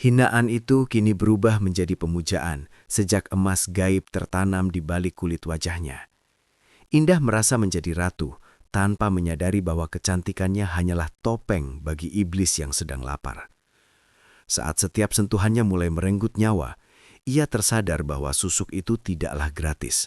Hinaan itu kini berubah menjadi pemujaan sejak emas gaib tertanam di balik kulit wajahnya. Indah merasa menjadi ratu tanpa menyadari bahwa kecantikannya hanyalah topeng bagi iblis yang sedang lapar. Saat setiap sentuhannya mulai merenggut nyawa, ia tersadar bahwa susuk itu tidaklah gratis.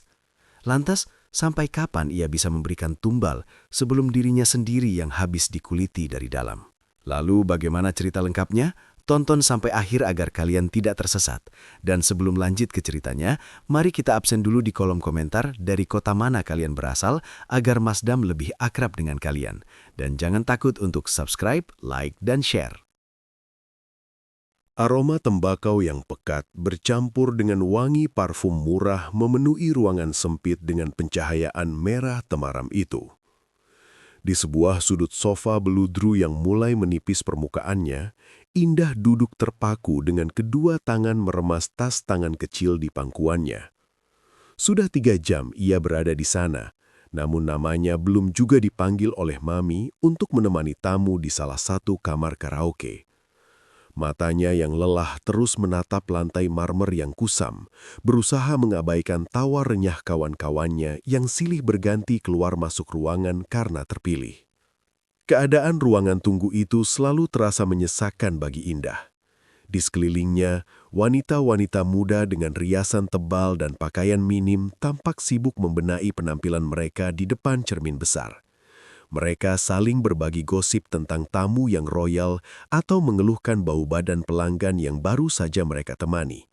Lantas, sampai kapan ia bisa memberikan tumbal sebelum dirinya sendiri yang habis dikuliti dari dalam? Lalu bagaimana cerita lengkapnya? Tonton sampai akhir agar kalian tidak tersesat. Dan sebelum lanjut ke ceritanya, mari kita absen dulu di kolom komentar dari kota mana kalian berasal agar Mas Dam lebih akrab dengan kalian. Dan jangan takut untuk subscribe, like, dan share. Aroma tembakau yang pekat bercampur dengan wangi parfum murah memenuhi ruangan sempit dengan pencahayaan merah temaram itu. Di sebuah sudut sofa beludru yang mulai menipis permukaannya, Indah duduk terpaku dengan kedua tangan meremas tas tangan kecil di pangkuannya. Sudah 3 jam ia berada di sana, namun namanya belum juga dipanggil oleh Mami untuk menemani tamu di salah satu kamar karaoke. Matanya yang lelah terus menatap lantai marmer yang kusam, berusaha mengabaikan tawa renyah kawan-kawannya yang silih berganti keluar masuk ruangan karena terpilih. Keadaan ruangan tunggu itu selalu terasa menyesakkan bagi Indah. Di sekelilingnya, wanita-wanita muda dengan riasan tebal dan pakaian minim tampak sibuk membenahi penampilan mereka di depan cermin besar. Mereka saling berbagi gosip tentang tamu yang royal atau mengeluhkan bau badan pelanggan yang baru saja mereka temani.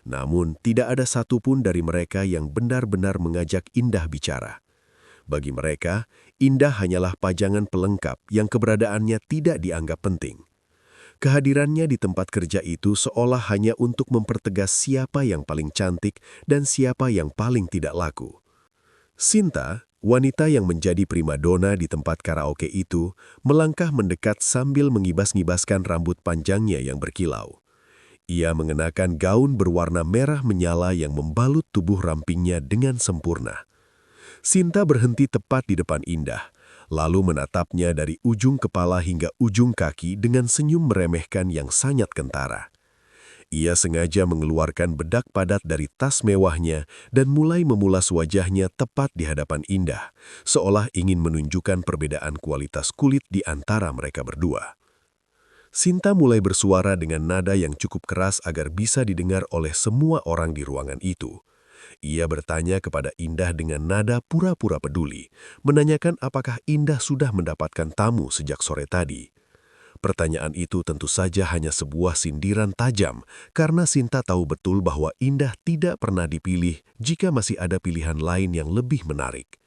Namun, tidak ada satupun dari mereka yang benar-benar mengajak Indah bicara. Bagi mereka, Indah hanyalah pajangan pelengkap yang keberadaannya tidak dianggap penting. Kehadirannya di tempat kerja itu seolah hanya untuk mempertegas siapa yang paling cantik dan siapa yang paling tidak laku. Sinta, wanita yang menjadi primadona di tempat karaoke itu, melangkah mendekat sambil mengibas-ngibaskan rambut panjangnya yang berkilau. Ia mengenakan gaun berwarna merah menyala yang membalut tubuh rampingnya dengan sempurna. Sinta berhenti tepat di depan Indah, lalu menatapnya dari ujung kepala hingga ujung kaki dengan senyum meremehkan yang sangat kentara. Ia sengaja mengeluarkan bedak padat dari tas mewahnya dan mulai memulas wajahnya tepat di hadapan Indah, seolah ingin menunjukkan perbedaan kualitas kulit di antara mereka berdua. Sinta mulai bersuara dengan nada yang cukup keras agar bisa didengar oleh semua orang di ruangan itu. Ia bertanya kepada Indah dengan nada pura-pura peduli, menanyakan apakah Indah sudah mendapatkan tamu sejak sore tadi. Pertanyaan itu tentu saja hanya sebuah sindiran tajam, karena Sinta tahu betul bahwa Indah tidak pernah dipilih jika masih ada pilihan lain yang lebih menarik.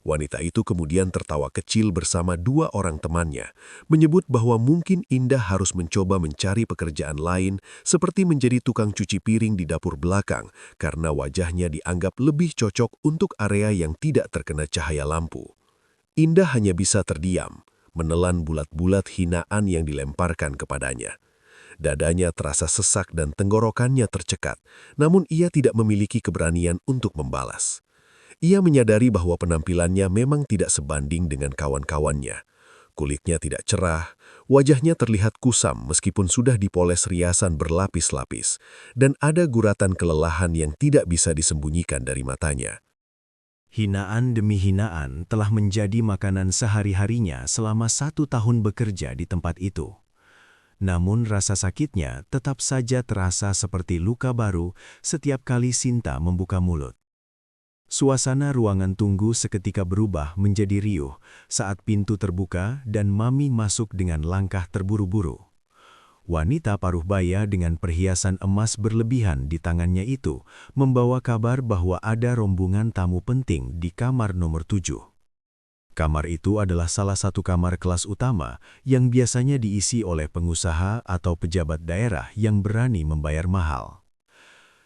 Wanita itu kemudian tertawa kecil bersama 2 orang temannya, menyebut bahwa mungkin Indah harus mencoba mencari pekerjaan lain seperti menjadi tukang cuci piring di dapur belakang karena wajahnya dianggap lebih cocok untuk area yang tidak terkena cahaya lampu. Indah hanya bisa terdiam, menelan bulat-bulat hinaan yang dilemparkan kepadanya. Dadanya terasa sesak dan tenggorokannya tercekat, namun ia tidak memiliki keberanian untuk membalas. Ia menyadari bahwa penampilannya memang tidak sebanding dengan kawan-kawannya. Kulitnya tidak cerah, wajahnya terlihat kusam meskipun sudah dipoles riasan berlapis-lapis, dan ada guratan kelelahan yang tidak bisa disembunyikan dari matanya. Hinaan demi hinaan telah menjadi makanan sehari-harinya selama 1 tahun bekerja di tempat itu. Namun rasa sakitnya tetap saja terasa seperti luka baru setiap kali Sinta membuka mulut. Suasana ruangan tunggu seketika berubah menjadi riuh saat pintu terbuka dan Mami masuk dengan langkah terburu-buru. Wanita paruh baya dengan perhiasan emas berlebihan di tangannya itu membawa kabar bahwa ada rombongan tamu penting di kamar nomor 7. Kamar itu adalah salah satu kamar kelas utama yang biasanya diisi oleh pengusaha atau pejabat daerah yang berani membayar mahal.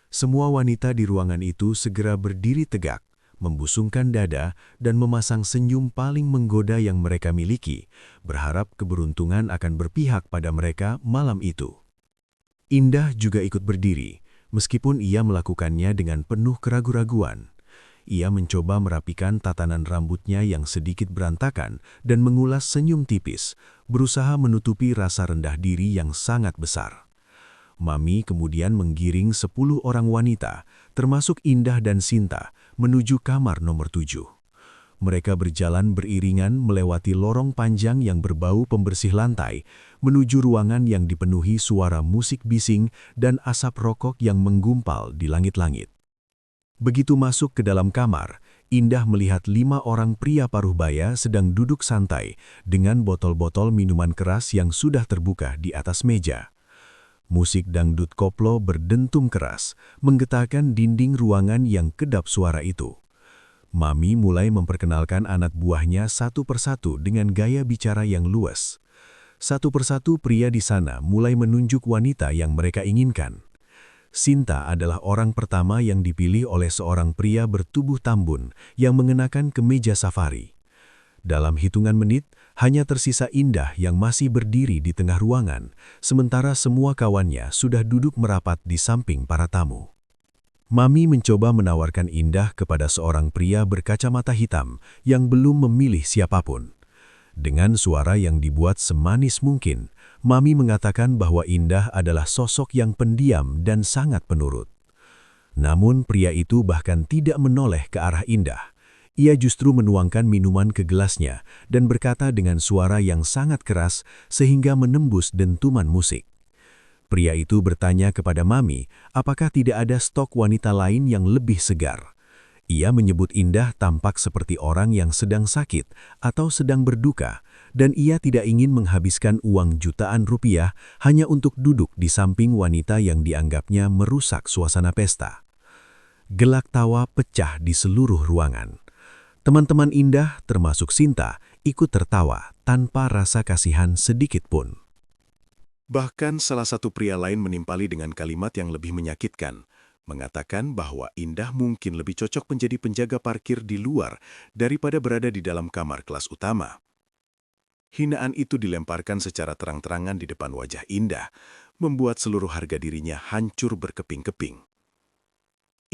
Semua wanita di ruangan itu segera berdiri tegak, membusungkan dada dan memasang senyum paling menggoda yang mereka miliki, berharap keberuntungan akan berpihak pada mereka malam itu. Indah juga ikut berdiri, meskipun ia melakukannya dengan penuh keraguan-raguan. Ia mencoba merapikan tatanan rambutnya yang sedikit berantakan dan mengulas senyum tipis, berusaha menutupi rasa rendah diri yang sangat besar. Mami kemudian menggiring 10 orang wanita, termasuk Indah dan Sinta, menuju kamar nomor 7. Mereka berjalan beriringan melewati lorong panjang yang berbau pembersih lantai, menuju ruangan yang dipenuhi suara musik bising dan asap rokok yang menggumpal di langit-langit. Begitu masuk ke dalam kamar, Indah melihat 5 orang pria paruh baya sedang duduk santai dengan botol-botol minuman keras yang sudah terbuka di atas meja. Musik dangdut koplo berdentum keras, menggetarkan dinding ruangan yang kedap suara itu. Mami mulai memperkenalkan anak buahnya satu persatu dengan gaya bicara yang luas. Satu persatu pria di sana mulai menunjuk wanita yang mereka inginkan. Sinta adalah orang pertama yang dipilih oleh seorang pria bertubuh tambun yang mengenakan kemeja safari. Dalam hitungan menit, hanya tersisa Indah yang masih berdiri di tengah ruangan, sementara semua kawannya sudah duduk merapat di samping para tamu. Mami mencoba menawarkan Indah kepada seorang pria berkacamata hitam yang belum memilih siapapun. Dengan suara yang dibuat semanis mungkin, Mami mengatakan bahwa Indah adalah sosok yang pendiam dan sangat penurut. Namun pria itu bahkan tidak menoleh ke arah Indah. Ia justru menuangkan minuman ke gelasnya dan berkata dengan suara yang sangat keras sehingga menembus dentuman musik. Pria itu bertanya kepada Mami, apakah tidak ada stok wanita lain yang lebih segar. Ia menyebut Indah tampak seperti orang yang sedang sakit atau sedang berduka, dan ia tidak ingin menghabiskan uang jutaan rupiah hanya untuk duduk di samping wanita yang dianggapnya merusak suasana pesta. Gelak tawa pecah di seluruh ruangan. Teman-teman Indah, termasuk Sinta, ikut tertawa tanpa rasa kasihan sedikit pun. Bahkan salah satu pria lain menimpali dengan kalimat yang lebih menyakitkan, mengatakan bahwa Indah mungkin lebih cocok menjadi penjaga parkir di luar daripada berada di dalam kamar kelas utama. Hinaan itu dilemparkan secara terang-terangan di depan wajah Indah, membuat seluruh harga dirinya hancur berkeping-keping.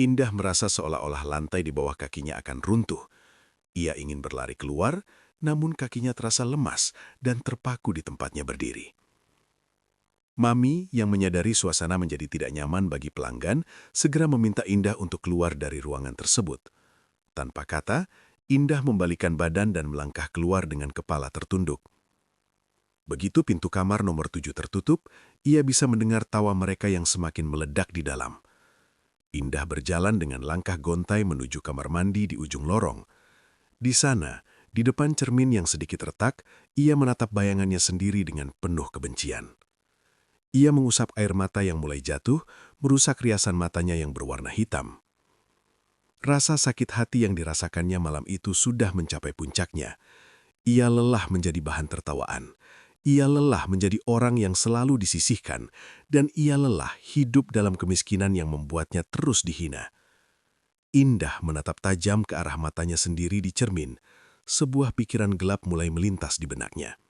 Indah merasa seolah-olah lantai di bawah kakinya akan runtuh. Ia ingin berlari keluar, namun kakinya terasa lemas dan terpaku di tempatnya berdiri. Mami yang menyadari suasana menjadi tidak nyaman bagi pelanggan, segera meminta Indah untuk keluar dari ruangan tersebut. Tanpa kata, Indah membalikan badan dan melangkah keluar dengan kepala tertunduk. Begitu pintu kamar nomor 7 tertutup, ia bisa mendengar tawa mereka yang semakin meledak di dalam. Indah berjalan dengan langkah gontai menuju kamar mandi di ujung lorong. Di sana, di depan cermin yang sedikit retak, ia menatap bayangannya sendiri dengan penuh kebencian. Ia mengusap air mata yang mulai jatuh, merusak riasan matanya yang berwarna hitam. Rasa sakit hati yang dirasakannya malam itu sudah mencapai puncaknya. Ia lelah menjadi bahan tertawaan. Ia lelah menjadi orang yang selalu disisihkan, dan ia lelah hidup dalam kemiskinan yang membuatnya terus dihina. Indah menatap tajam ke arah matanya sendiri di cermin. Sebuah pikiran gelap mulai melintas di benaknya.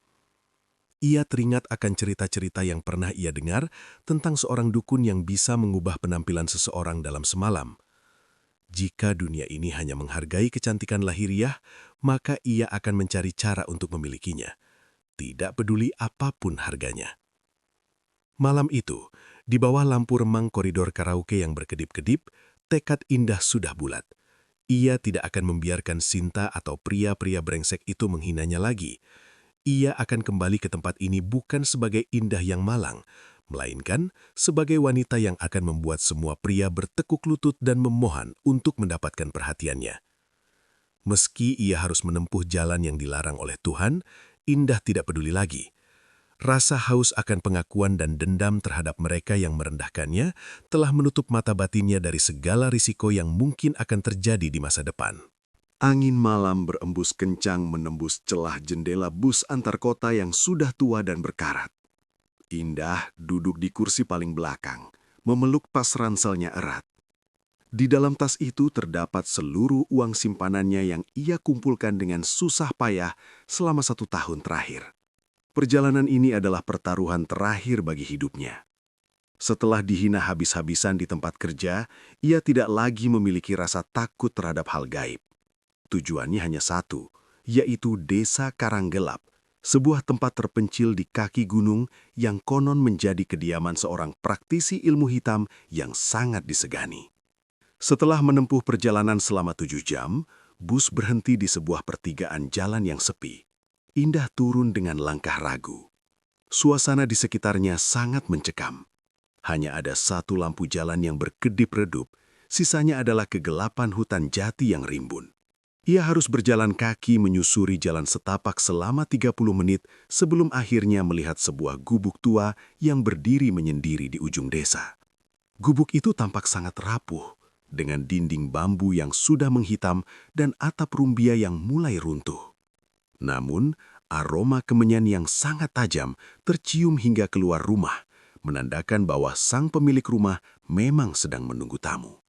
Ia teringat akan cerita-cerita yang pernah ia dengar tentang seorang dukun yang bisa mengubah penampilan seseorang dalam semalam. Jika dunia ini hanya menghargai kecantikan lahiriah, maka ia akan mencari cara untuk memilikinya. Tidak peduli apapun harganya. Malam itu, di bawah lampu remang koridor karaoke yang berkedip-kedip, tekad Indah sudah bulat. Ia tidak akan membiarkan Sinta atau pria-pria brengsek itu menghinanya lagi. Ia akan kembali ke tempat ini bukan sebagai Indah yang malang, melainkan sebagai wanita yang akan membuat semua pria bertekuk lutut dan memohon untuk mendapatkan perhatiannya. Meski ia harus menempuh jalan yang dilarang oleh Tuhan, Indah tidak peduli lagi. Rasa haus akan pengakuan dan dendam terhadap mereka yang merendahkannya telah menutup mata batinnya dari segala risiko yang mungkin akan terjadi di masa depan. Angin malam berembus kencang menembus celah jendela bus antar kota yang sudah tua dan berkarat. Indah duduk di kursi paling belakang, memeluk tas ranselnya erat. Di dalam tas itu terdapat seluruh uang simpanannya yang ia kumpulkan dengan susah payah selama 1 tahun terakhir. Perjalanan ini adalah pertaruhan terakhir bagi hidupnya. Setelah dihina habis-habisan di tempat kerja, ia tidak lagi memiliki rasa takut terhadap hal gaib. Tujuannya hanya satu, yaitu Desa Karanggelap, sebuah tempat terpencil di kaki gunung yang konon menjadi kediaman seorang praktisi ilmu hitam yang sangat disegani. Setelah menempuh perjalanan selama 7 jam, bus berhenti di sebuah pertigaan jalan yang sepi. Indah turun dengan langkah ragu. Suasana di sekitarnya sangat mencekam. Hanya ada satu lampu jalan yang berkedip-redup, sisanya adalah kegelapan hutan jati yang rimbun. Ia harus berjalan kaki menyusuri jalan setapak selama 30 menit sebelum akhirnya melihat sebuah gubuk tua yang berdiri menyendiri di ujung desa. Gubuk itu tampak sangat rapuh, dengan dinding bambu yang sudah menghitam dan atap rumbia yang mulai runtuh. Namun, aroma kemenyan yang sangat tajam tercium hingga keluar rumah, menandakan bahwa sang pemilik rumah memang sedang menunggu tamu.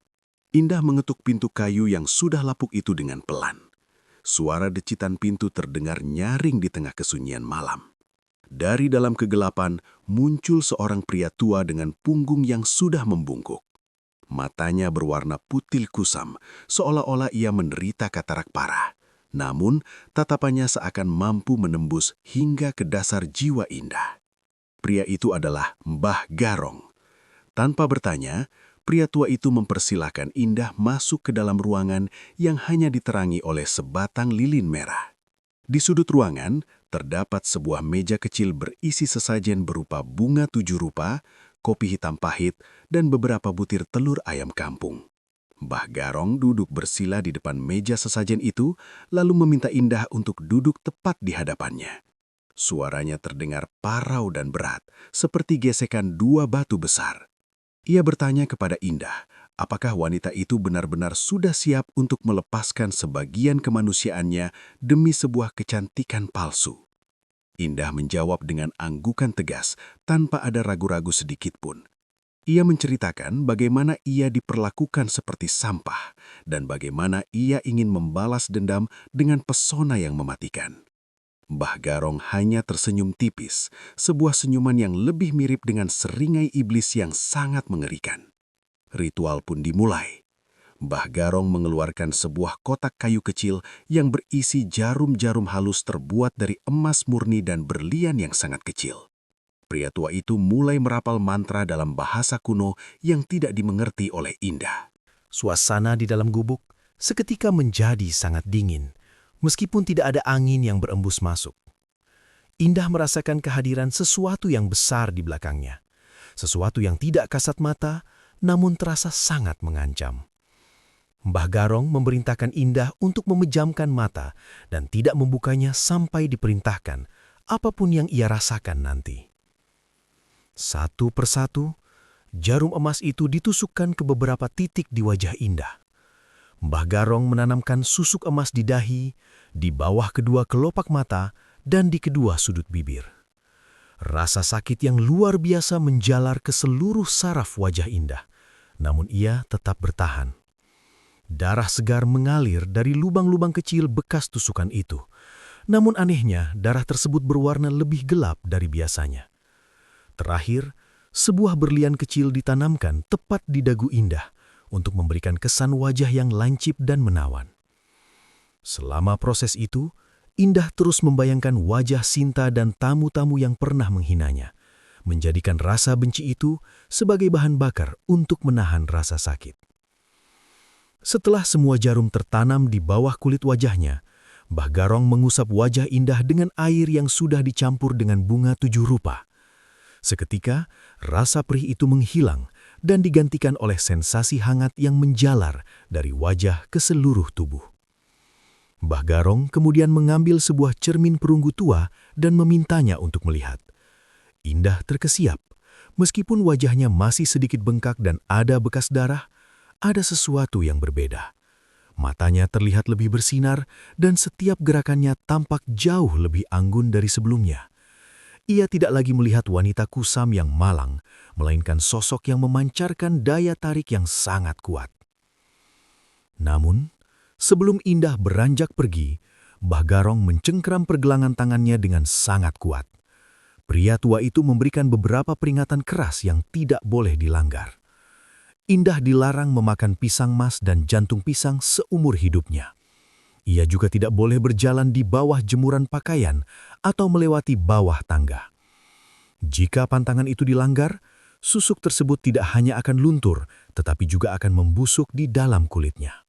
Indah mengetuk pintu kayu yang sudah lapuk itu dengan pelan. Suara decitan pintu terdengar nyaring di tengah kesunyian malam. Dari dalam kegelapan muncul seorang pria tua dengan punggung yang sudah membungkuk. Matanya berwarna putih kusam, seolah-olah ia menderita katarak parah. Namun, tatapannya seakan mampu menembus hingga ke dasar jiwa Indah. Pria itu adalah Mbah Garong. Tanpa bertanya, pria tua itu mempersilahkan Indah masuk ke dalam ruangan yang hanya diterangi oleh sebatang lilin merah. Di sudut ruangan, terdapat sebuah meja kecil berisi sesajen berupa bunga 7 rupa, kopi hitam pahit, dan beberapa butir telur ayam kampung. Mbah Garong duduk bersila di depan meja sesajen itu, lalu meminta Indah untuk duduk tepat di hadapannya. Suaranya terdengar parau dan berat, seperti gesekan 2 batu besar. Ia bertanya kepada Indah, apakah wanita itu benar-benar sudah siap untuk melepaskan sebagian kemanusiaannya demi sebuah kecantikan palsu. Indah menjawab dengan anggukan tegas, tanpa ada ragu-ragu sedikit pun. Ia menceritakan bagaimana ia diperlakukan seperti sampah, dan bagaimana ia ingin membalas dendam dengan pesona yang mematikan. Mbah Garong hanya tersenyum tipis, sebuah senyuman yang lebih mirip dengan seringai iblis yang sangat mengerikan. Ritual pun dimulai. Mbah Garong mengeluarkan sebuah kotak kayu kecil yang berisi jarum-jarum halus terbuat dari emas murni dan berlian yang sangat kecil. Pria tua itu mulai merapal mantra dalam bahasa kuno yang tidak dimengerti oleh Indah. Suasana di dalam gubuk seketika menjadi sangat dingin, meskipun tidak ada angin yang berembus masuk. Indah merasakan kehadiran sesuatu yang besar di belakangnya. Sesuatu yang tidak kasat mata, namun terasa sangat mengancam. Mbah Garong memerintahkan Indah untuk memejamkan mata dan tidak membukanya sampai diperintahkan, apapun yang ia rasakan nanti. Satu persatu, jarum emas itu ditusukkan ke beberapa titik di wajah Indah. Mbah Garong menanamkan susuk emas di dahi, di bawah kedua kelopak mata, dan di kedua sudut bibir. Rasa sakit yang luar biasa menjalar ke seluruh saraf wajah Indah, namun ia tetap bertahan. Darah segar mengalir dari lubang-lubang kecil bekas tusukan itu, namun anehnya darah tersebut berwarna lebih gelap dari biasanya. Terakhir, sebuah berlian kecil ditanamkan tepat di dagu Indah, untuk memberikan kesan wajah yang lancip dan menawan. Selama proses itu, Indah terus membayangkan wajah Sinta dan tamu-tamu yang pernah menghinanya, menjadikan rasa benci itu sebagai bahan bakar untuk menahan rasa sakit. Setelah semua jarum tertanam di bawah kulit wajahnya, Mbah Garong mengusap wajah Indah dengan air yang sudah dicampur dengan bunga 7 rupa. Seketika, rasa perih itu menghilang dan digantikan oleh sensasi hangat yang menjalar dari wajah ke seluruh tubuh. Mbah Garong kemudian mengambil sebuah cermin perunggu tua dan memintanya untuk melihat. Indah terkesiap. Meskipun wajahnya masih sedikit bengkak dan ada bekas darah, ada sesuatu yang berbeda. Matanya terlihat lebih bersinar dan setiap gerakannya tampak jauh lebih anggun dari sebelumnya. Ia tidak lagi melihat wanita kusam yang malang, melainkan sosok yang memancarkan daya tarik yang sangat kuat. Namun, sebelum Indah beranjak pergi, Mbah Garong mencengkeram pergelangan tangannya dengan sangat kuat. Pria tua itu memberikan beberapa peringatan keras yang tidak boleh dilanggar. Indah dilarang memakan pisang mas dan jantung pisang seumur hidupnya. Ia juga tidak boleh berjalan di bawah jemuran pakaian atau melewati bawah tangga. Jika pantangan itu dilanggar, susuk tersebut tidak hanya akan luntur, tetapi juga akan membusuk di dalam kulitnya.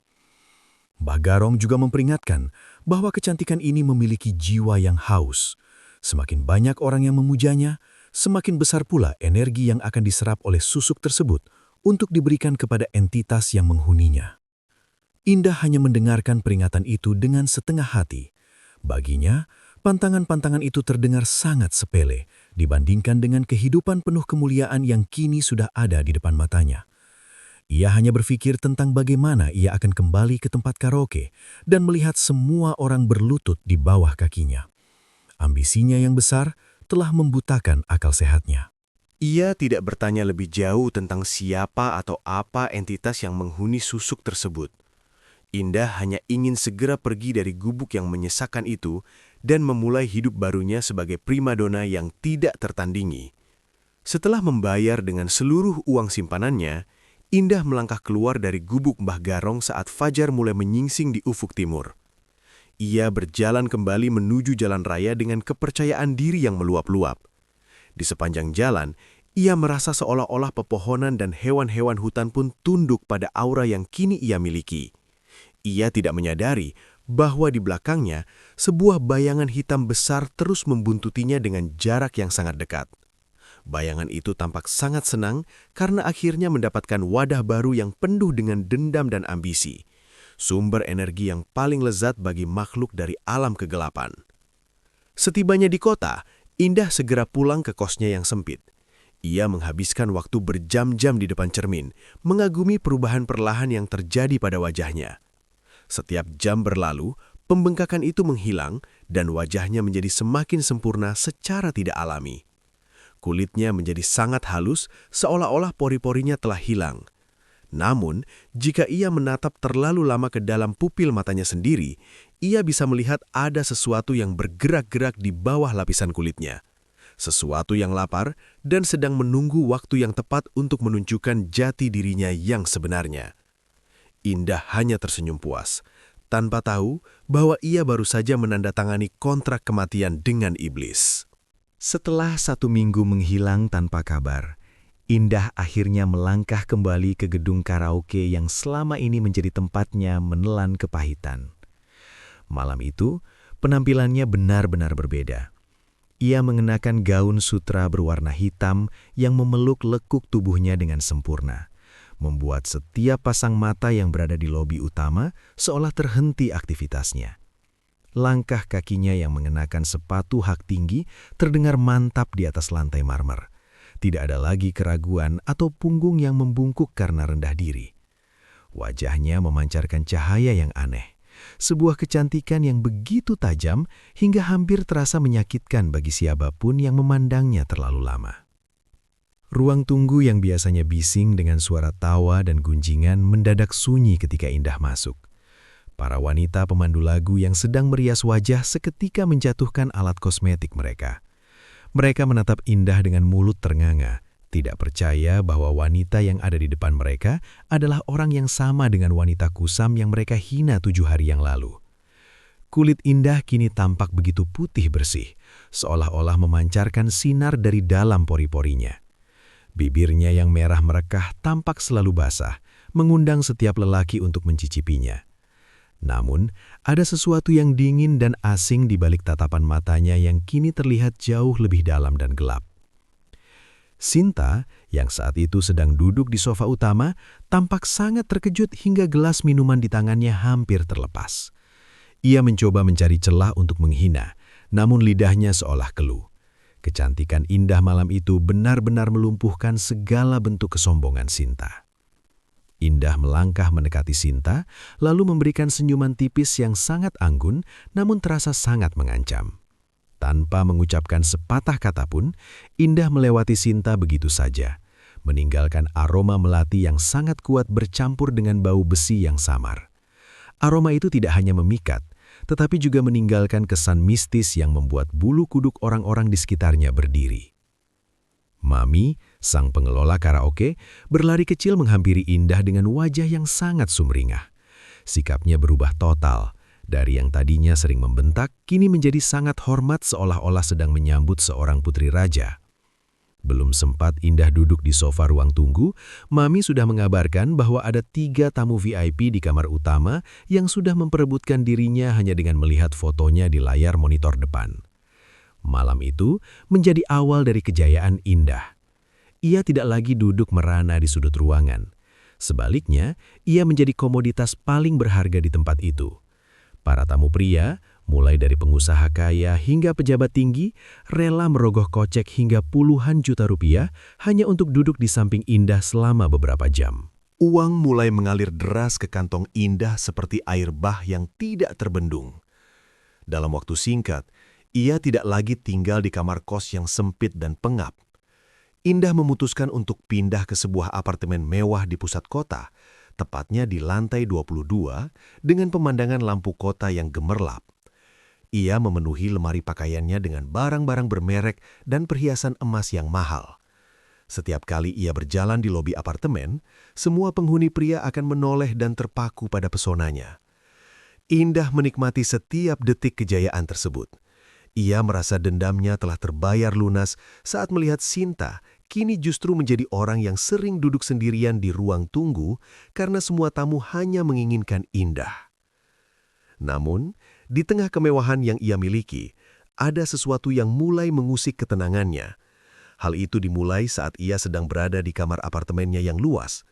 Mbah Garong juga memperingatkan bahwa kecantikan ini memiliki jiwa yang haus. Semakin banyak orang yang memujanya, semakin besar pula energi yang akan diserap oleh susuk tersebut untuk diberikan kepada entitas yang menghuninya. Indah hanya mendengarkan peringatan itu dengan setengah hati. Baginya, pantangan-pantangan itu terdengar sangat sepele dibandingkan dengan kehidupan penuh kemuliaan yang kini sudah ada di depan matanya. Ia hanya berpikir tentang bagaimana ia akan kembali ke tempat karaoke dan melihat semua orang berlutut di bawah kakinya. Ambisinya yang besar telah membutakan akal sehatnya. Ia tidak bertanya lebih jauh tentang siapa atau apa entitas yang menghuni susuk tersebut. Indah hanya ingin segera pergi dari gubuk yang menyesakan itu dan memulai hidup barunya sebagai primadona yang tidak tertandingi. Setelah membayar dengan seluruh uang simpanannya, Indah melangkah keluar dari gubuk Mbah Garong saat fajar mulai menyingsing di ufuk timur. Ia berjalan kembali menuju jalan raya dengan kepercayaan diri yang meluap-luap. Di sepanjang jalan, ia merasa seolah-olah pepohonan dan hewan-hewan hutan pun tunduk pada aura yang kini ia miliki. Ia tidak menyadari bahwa di belakangnya sebuah bayangan hitam besar terus membuntutinya dengan jarak yang sangat dekat. Bayangan itu tampak sangat senang karena akhirnya mendapatkan wadah baru yang penuh dengan dendam dan ambisi, sumber energi yang paling lezat bagi makhluk dari alam kegelapan. Setibanya di kota, Indah segera pulang ke kosnya yang sempit. Ia menghabiskan waktu berjam-jam di depan cermin, mengagumi perubahan perlahan yang terjadi pada wajahnya. Setiap jam berlalu, pembengkakan itu menghilang dan wajahnya menjadi semakin sempurna secara tidak alami. Kulitnya menjadi sangat halus, seolah-olah pori-porinya telah hilang. Namun, jika ia menatap terlalu lama ke dalam pupil matanya sendiri, ia bisa melihat ada sesuatu yang bergerak-gerak di bawah lapisan kulitnya. Sesuatu yang lapar dan sedang menunggu waktu yang tepat untuk menunjukkan jati dirinya yang sebenarnya. Indah hanya tersenyum puas, tanpa tahu bahwa ia baru saja menandatangani kontrak kematian dengan iblis. Setelah 1 minggu menghilang tanpa kabar, Indah akhirnya melangkah kembali ke gedung karaoke yang selama ini menjadi tempatnya menelan kepahitan. Malam itu, penampilannya benar-benar berbeda. Ia mengenakan gaun sutra berwarna hitam yang memeluk lekuk tubuhnya dengan sempurna, membuat setiap pasang mata yang berada di lobi utama seolah terhenti aktivitasnya. Langkah kakinya yang mengenakan sepatu hak tinggi terdengar mantap di atas lantai marmer. Tidak ada lagi keraguan atau punggung yang membungkuk karena rendah diri. Wajahnya memancarkan cahaya yang aneh, sebuah kecantikan yang begitu tajam hingga hampir terasa menyakitkan bagi siapapun yang memandangnya terlalu lama. Ruang tunggu yang biasanya bising dengan suara tawa dan gunjingan mendadak sunyi ketika Indah masuk. Para wanita pemandu lagu yang sedang merias wajah seketika menjatuhkan alat kosmetik mereka. Mereka menatap Indah dengan mulut ternganga, tidak percaya bahwa wanita yang ada di depan mereka adalah orang yang sama dengan wanita kusam yang mereka hina 7 hari yang lalu. Kulit Indah kini tampak begitu putih bersih, seolah-olah memancarkan sinar dari dalam pori-porinya. Bibirnya yang merah merekah tampak selalu basah, mengundang setiap lelaki untuk mencicipinya. Namun, ada sesuatu yang dingin dan asing di balik tatapan matanya yang kini terlihat jauh lebih dalam dan gelap. Sinta, yang saat itu sedang duduk di sofa utama, tampak sangat terkejut hingga gelas minuman di tangannya hampir terlepas. Ia mencoba mencari celah untuk menghina, namun lidahnya seolah keluh. Kecantikan Indah malam itu benar-benar melumpuhkan segala bentuk kesombongan Sinta. Indah melangkah mendekati Sinta, lalu memberikan senyuman tipis yang sangat anggun, namun terasa sangat mengancam. Tanpa mengucapkan sepatah kata pun, Indah melewati Sinta begitu saja, meninggalkan aroma melati yang sangat kuat bercampur dengan bau besi yang samar. Aroma itu tidak hanya memikat, tetapi juga meninggalkan kesan mistis yang membuat bulu kuduk orang-orang di sekitarnya berdiri. Mami, sang pengelola karaoke, berlari kecil menghampiri Indah dengan wajah yang sangat sumringah. Sikapnya berubah total. Dari yang tadinya sering membentak, kini menjadi sangat hormat seolah-olah sedang menyambut seorang putri raja. Belum sempat Indah duduk di sofa ruang tunggu, Mami sudah mengabarkan bahwa ada 3 tamu VIP di kamar utama yang sudah memperebutkan dirinya hanya dengan melihat fotonya di layar monitor depan. Malam itu menjadi awal dari kejayaan Indah. Ia tidak lagi duduk merana di sudut ruangan. Sebaliknya, ia menjadi komoditas paling berharga di tempat itu. Para tamu pria, mulai dari pengusaha kaya hingga pejabat tinggi, rela merogoh kocek hingga puluhan juta rupiah hanya untuk duduk di samping Indah selama beberapa jam. Uang mulai mengalir deras ke kantong Indah seperti air bah yang tidak terbendung. Dalam waktu singkat, ia tidak lagi tinggal di kamar kos yang sempit dan pengap. Indah memutuskan untuk pindah ke sebuah apartemen mewah di pusat kota, tepatnya di lantai 22 dengan pemandangan lampu kota yang gemerlap. Ia memenuhi lemari pakaiannya dengan barang-barang bermerek dan perhiasan emas yang mahal. Setiap kali ia berjalan di lobi apartemen, semua penghuni pria akan menoleh dan terpaku pada pesonanya. Indah menikmati setiap detik kejayaan tersebut. Ia merasa dendamnya telah terbayar lunas saat melihat Sinta kini justru menjadi orang yang sering duduk sendirian di ruang tunggu karena semua tamu hanya menginginkan Indah. Namun, di tengah kemewahan yang ia miliki, ada sesuatu yang mulai mengusik ketenangannya. Hal itu dimulai saat ia sedang berada di kamar apartemennya yang luas.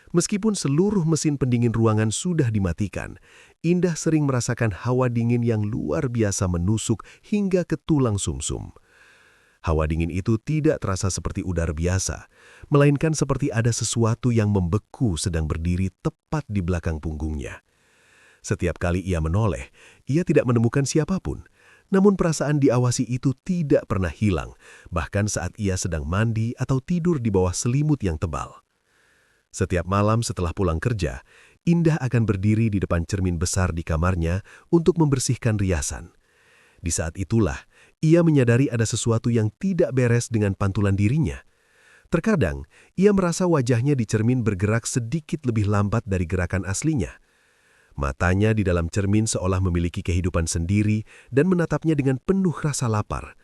Meskipun seluruh mesin pendingin ruangan sudah dimatikan, Indah sering merasakan hawa dingin yang luar biasa menusuk hingga ke tulang sumsum. Hawa dingin itu tidak terasa seperti udara biasa, melainkan seperti ada sesuatu yang membeku sedang berdiri tepat di belakang punggungnya. Setiap kali ia menoleh, ia tidak menemukan siapapun. Namun perasaan diawasi itu tidak pernah hilang, bahkan saat ia sedang mandi atau tidur di bawah selimut yang tebal. Setiap malam setelah pulang kerja, Indah akan berdiri di depan cermin besar di kamarnya untuk membersihkan riasan. Di saat itulah, ia menyadari ada sesuatu yang tidak beres dengan pantulan dirinya. Terkadang, ia merasa wajahnya di cermin bergerak sedikit lebih lambat dari gerakan aslinya. Matanya di dalam cermin seolah memiliki kehidupan sendiri dan menatapnya dengan penuh rasa lapar.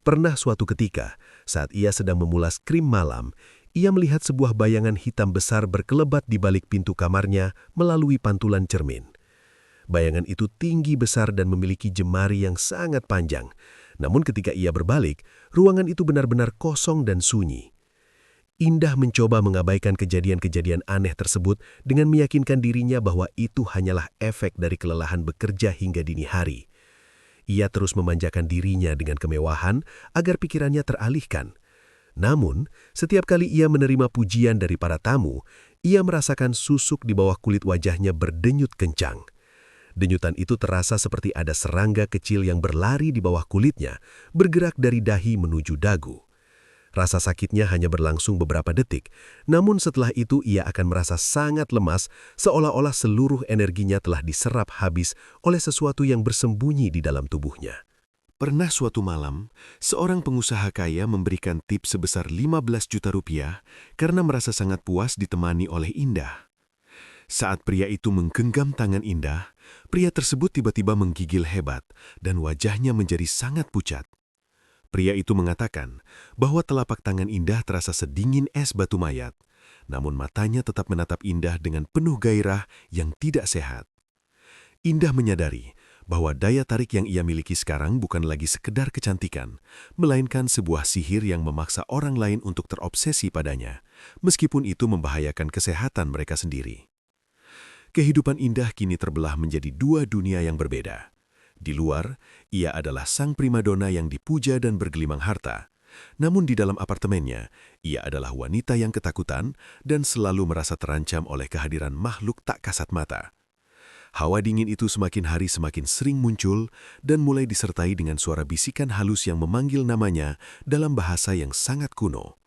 Pernah suatu ketika, saat ia sedang memulas krim malam, ia melihat sebuah bayangan hitam besar berkelebat di balik pintu kamarnya melalui pantulan cermin. Bayangan itu tinggi besar dan memiliki jemari yang sangat panjang. Namun ketika ia berbalik, ruangan itu benar-benar kosong dan sunyi. Indah mencoba mengabaikan kejadian-kejadian aneh tersebut dengan meyakinkan dirinya bahwa itu hanyalah efek dari kelelahan bekerja hingga dini hari. Ia terus memanjakan dirinya dengan kemewahan agar pikirannya teralihkan. Namun, setiap kali ia menerima pujian dari para tamu, ia merasakan susuk di bawah kulit wajahnya berdenyut kencang. Denyutan itu terasa seperti ada serangga kecil yang berlari di bawah kulitnya, bergerak dari dahi menuju dagu. Rasa sakitnya hanya berlangsung beberapa detik, namun setelah itu ia akan merasa sangat lemas, seolah-olah seluruh energinya telah diserap habis oleh sesuatu yang bersembunyi di dalam tubuhnya. Pernah suatu malam, seorang pengusaha kaya memberikan tips sebesar 15 juta rupiah karena merasa sangat puas ditemani oleh Indah. Saat pria itu menggenggam tangan Indah, pria tersebut tiba-tiba menggigil hebat dan wajahnya menjadi sangat pucat. Pria itu mengatakan bahwa telapak tangan Indah terasa sedingin es batu mayat, namun matanya tetap menatap Indah dengan penuh gairah yang tidak sehat. Indah menyadari bahwa daya tarik yang ia miliki sekarang bukan lagi sekedar kecantikan, melainkan sebuah sihir yang memaksa orang lain untuk terobsesi padanya, meskipun itu membahayakan kesehatan mereka sendiri. Kehidupan Indah kini terbelah menjadi 2 dunia yang berbeda. Di luar, ia adalah sang primadona yang dipuja dan bergelimang harta. Namun di dalam apartemennya, ia adalah wanita yang ketakutan dan selalu merasa terancam oleh kehadiran makhluk tak kasat mata. Hawa dingin itu semakin hari semakin sering muncul dan mulai disertai dengan suara bisikan halus yang memanggil namanya dalam bahasa yang sangat kuno.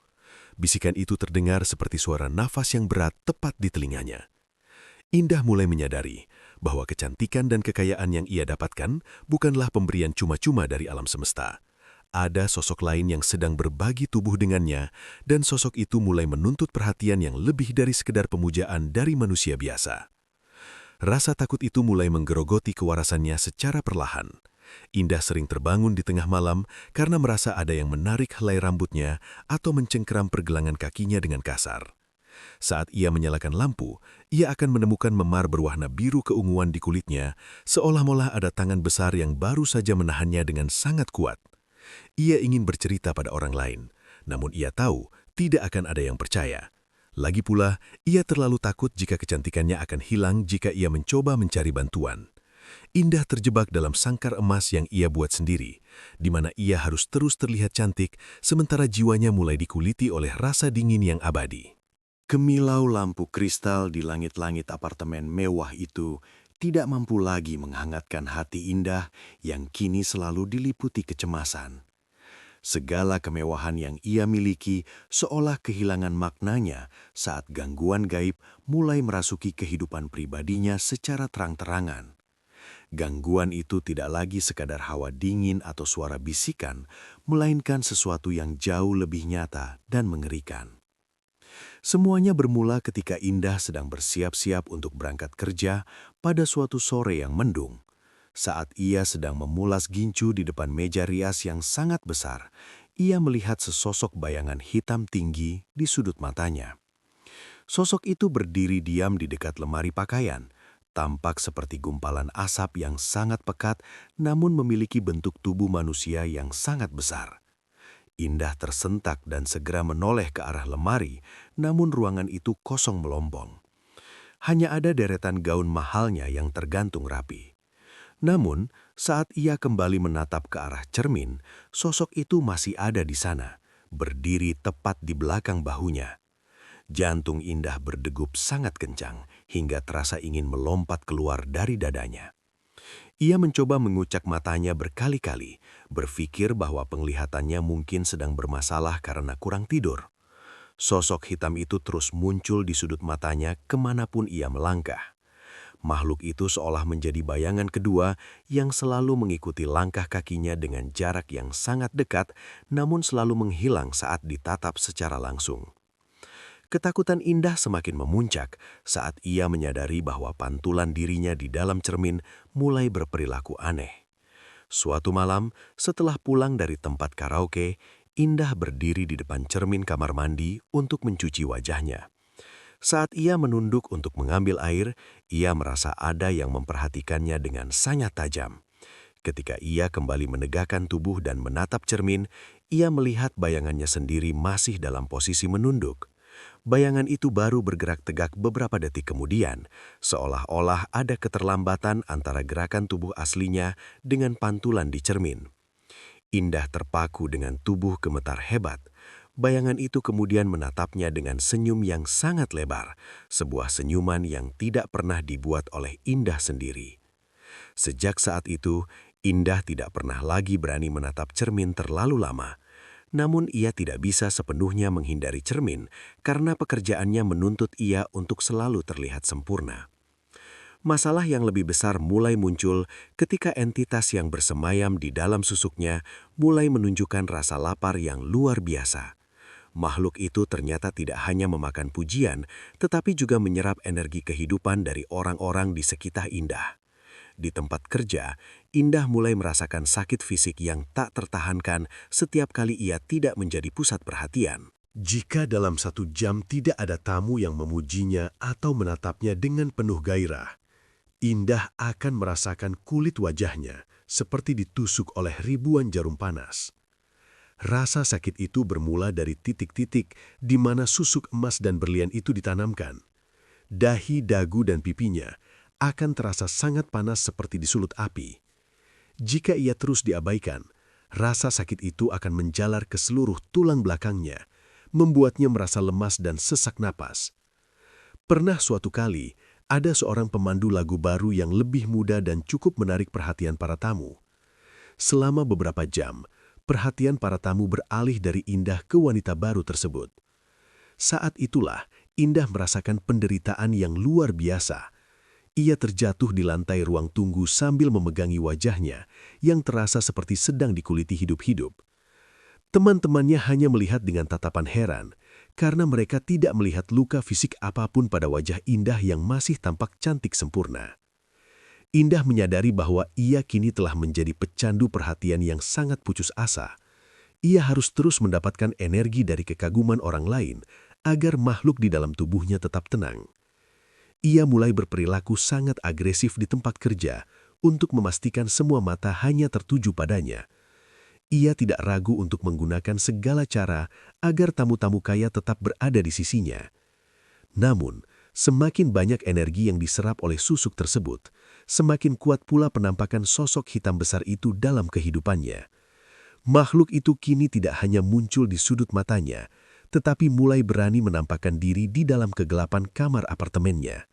Bisikan itu terdengar seperti suara nafas yang berat tepat di telinganya. Indah mulai menyadari bahwa kecantikan dan kekayaan yang ia dapatkan bukanlah pemberian cuma-cuma dari alam semesta. Ada sosok lain yang sedang berbagi tubuh dengannya, dan sosok itu mulai menuntut perhatian yang lebih dari sekedar pemujaan dari manusia biasa. Rasa takut itu mulai menggerogoti kewarasannya secara perlahan. Indah sering terbangun di tengah malam karena merasa ada yang menarik helai rambutnya atau mencengkeram pergelangan kakinya dengan kasar. Saat ia menyalakan lampu, ia akan menemukan memar berwarna biru keunguan di kulitnya, seolah-olah ada tangan besar yang baru saja menahannya dengan sangat kuat. Ia ingin bercerita pada orang lain, namun ia tahu tidak akan ada yang percaya. Lagi pula, ia terlalu takut jika kecantikannya akan hilang jika ia mencoba mencari bantuan. Indah terjebak dalam sangkar emas yang ia buat sendiri, di mana ia harus terus terlihat cantik, sementara jiwanya mulai dikuliti oleh rasa dingin yang abadi. Kemilau lampu kristal di langit-langit apartemen mewah itu tidak mampu lagi menghangatkan hati Indah yang kini selalu diliputi kecemasan. Segala kemewahan yang ia miliki seolah kehilangan maknanya saat gangguan gaib mulai merasuki kehidupan pribadinya secara terang-terangan. Gangguan itu tidak lagi sekadar hawa dingin atau suara bisikan, melainkan sesuatu yang jauh lebih nyata dan mengerikan. Semuanya bermula ketika Indah sedang bersiap-siap untuk berangkat kerja pada suatu sore yang mendung. Saat ia sedang memulas gincu di depan meja rias yang sangat besar, ia melihat sesosok bayangan hitam tinggi di sudut matanya. Sosok itu berdiri diam di dekat lemari pakaian, tampak seperti gumpalan asap yang sangat pekat namun memiliki bentuk tubuh manusia yang sangat besar. Indah tersentak dan segera menoleh ke arah lemari, namun ruangan itu kosong melompong. Hanya ada deretan gaun mahalnya yang tergantung rapi. Namun, saat ia kembali menatap ke arah cermin, sosok itu masih ada di sana, berdiri tepat di belakang bahunya. Jantung Indah berdegup sangat kencang, hingga terasa ingin melompat keluar dari dadanya. Ia mencoba mengucak matanya berkali-kali, berpikir bahwa penglihatannya mungkin sedang bermasalah karena kurang tidur. Sosok hitam itu terus muncul di sudut matanya kemanapun ia melangkah. Makhluk itu seolah menjadi bayangan kedua yang selalu mengikuti langkah kakinya dengan jarak yang sangat dekat, namun selalu menghilang saat ditatap secara langsung. Ketakutan Indah semakin memuncak saat ia menyadari bahwa pantulan dirinya di dalam cermin mulai berperilaku aneh. Suatu malam, setelah pulang dari tempat karaoke, Indah berdiri di depan cermin kamar mandi untuk mencuci wajahnya. Saat ia menunduk untuk mengambil air, ia merasa ada yang memperhatikannya dengan sangat tajam. Ketika ia kembali menegakkan tubuh dan menatap cermin, ia melihat bayangannya sendiri masih dalam posisi menunduk. Bayangan itu baru bergerak tegak beberapa detik kemudian, seolah-olah ada keterlambatan antara gerakan tubuh aslinya dengan pantulan di cermin. Indah terpaku dengan tubuh gemetar hebat. Bayangan itu kemudian menatapnya dengan senyum yang sangat lebar, sebuah senyuman yang tidak pernah dibuat oleh Indah sendiri. Sejak saat itu, Indah tidak pernah lagi berani menatap cermin terlalu lama. Namun ia tidak bisa sepenuhnya menghindari cermin karena pekerjaannya menuntut ia untuk selalu terlihat sempurna. Masalah yang lebih besar mulai muncul ketika entitas yang bersemayam di dalam susuknya mulai menunjukkan rasa lapar yang luar biasa. Makhluk itu ternyata tidak hanya memakan pujian, tetapi juga menyerap energi kehidupan dari orang-orang di sekitar Indah. Di tempat kerja, Indah mulai merasakan sakit fisik yang tak tertahankan setiap kali ia tidak menjadi pusat perhatian. Jika dalam 1 jam tidak ada tamu yang memujinya atau menatapnya dengan penuh gairah, Indah akan merasakan kulit wajahnya seperti ditusuk oleh ribuan jarum panas. Rasa sakit itu bermula dari titik-titik di mana susuk emas dan berlian itu ditanamkan. Dahi, dagu, dan pipinya akan terasa sangat panas seperti disulut api. Jika ia terus diabaikan, rasa sakit itu akan menjalar ke seluruh tulang belakangnya, membuatnya merasa lemas dan sesak napas. Pernah suatu kali, ada seorang pemandu lagu baru yang lebih muda dan cukup menarik perhatian para tamu. Selama beberapa jam, perhatian para tamu beralih dari Indah ke wanita baru tersebut. Saat itulah, Indah merasakan penderitaan yang luar biasa. Ia terjatuh di lantai ruang tunggu sambil memegangi wajahnya yang terasa seperti sedang dikuliti hidup-hidup. Teman-temannya hanya melihat dengan tatapan heran, karena mereka tidak melihat luka fisik apapun pada wajah Indah yang masih tampak cantik sempurna. Indah menyadari bahwa ia kini telah menjadi pecandu perhatian yang sangat putus asa. Ia harus terus mendapatkan energi dari kekaguman orang lain agar makhluk di dalam tubuhnya tetap tenang. Ia mulai berperilaku sangat agresif di tempat kerja untuk memastikan semua mata hanya tertuju padanya. Ia tidak ragu untuk menggunakan segala cara agar tamu-tamu kaya tetap berada di sisinya. Namun, semakin banyak energi yang diserap oleh susuk tersebut, semakin kuat pula penampakan sosok hitam besar itu dalam kehidupannya. Makhluk itu kini tidak hanya muncul di sudut matanya, tetapi mulai berani menampakkan diri di dalam kegelapan kamar apartemennya.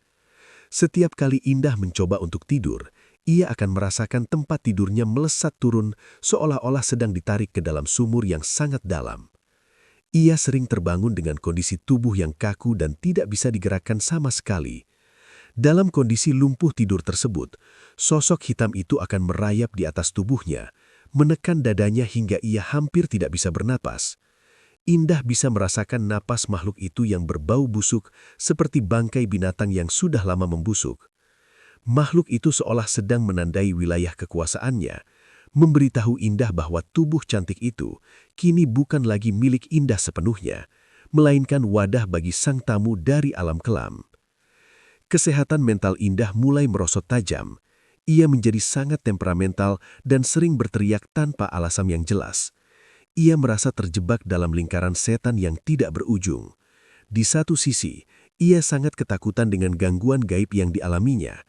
Setiap kali Indah mencoba untuk tidur, ia akan merasakan tempat tidurnya melesat turun seolah-olah sedang ditarik ke dalam sumur yang sangat dalam. Ia sering terbangun dengan kondisi tubuh yang kaku dan tidak bisa digerakkan sama sekali. Dalam kondisi lumpuh tidur tersebut, sosok hitam itu akan merayap di atas tubuhnya, menekan dadanya hingga ia hampir tidak bisa bernapas. Indah bisa merasakan napas makhluk itu yang berbau busuk seperti bangkai binatang yang sudah lama membusuk. Makhluk itu seolah sedang menandai wilayah kekuasaannya, memberitahu Indah bahwa tubuh cantik itu kini bukan lagi milik Indah sepenuhnya, melainkan wadah bagi sang tamu dari alam kelam. Kesehatan mental Indah mulai merosot tajam. Ia menjadi sangat temperamental dan sering berteriak tanpa alasan yang jelas. Ia merasa terjebak dalam lingkaran setan yang tidak berujung. Di satu sisi, ia sangat ketakutan dengan gangguan gaib yang dialaminya.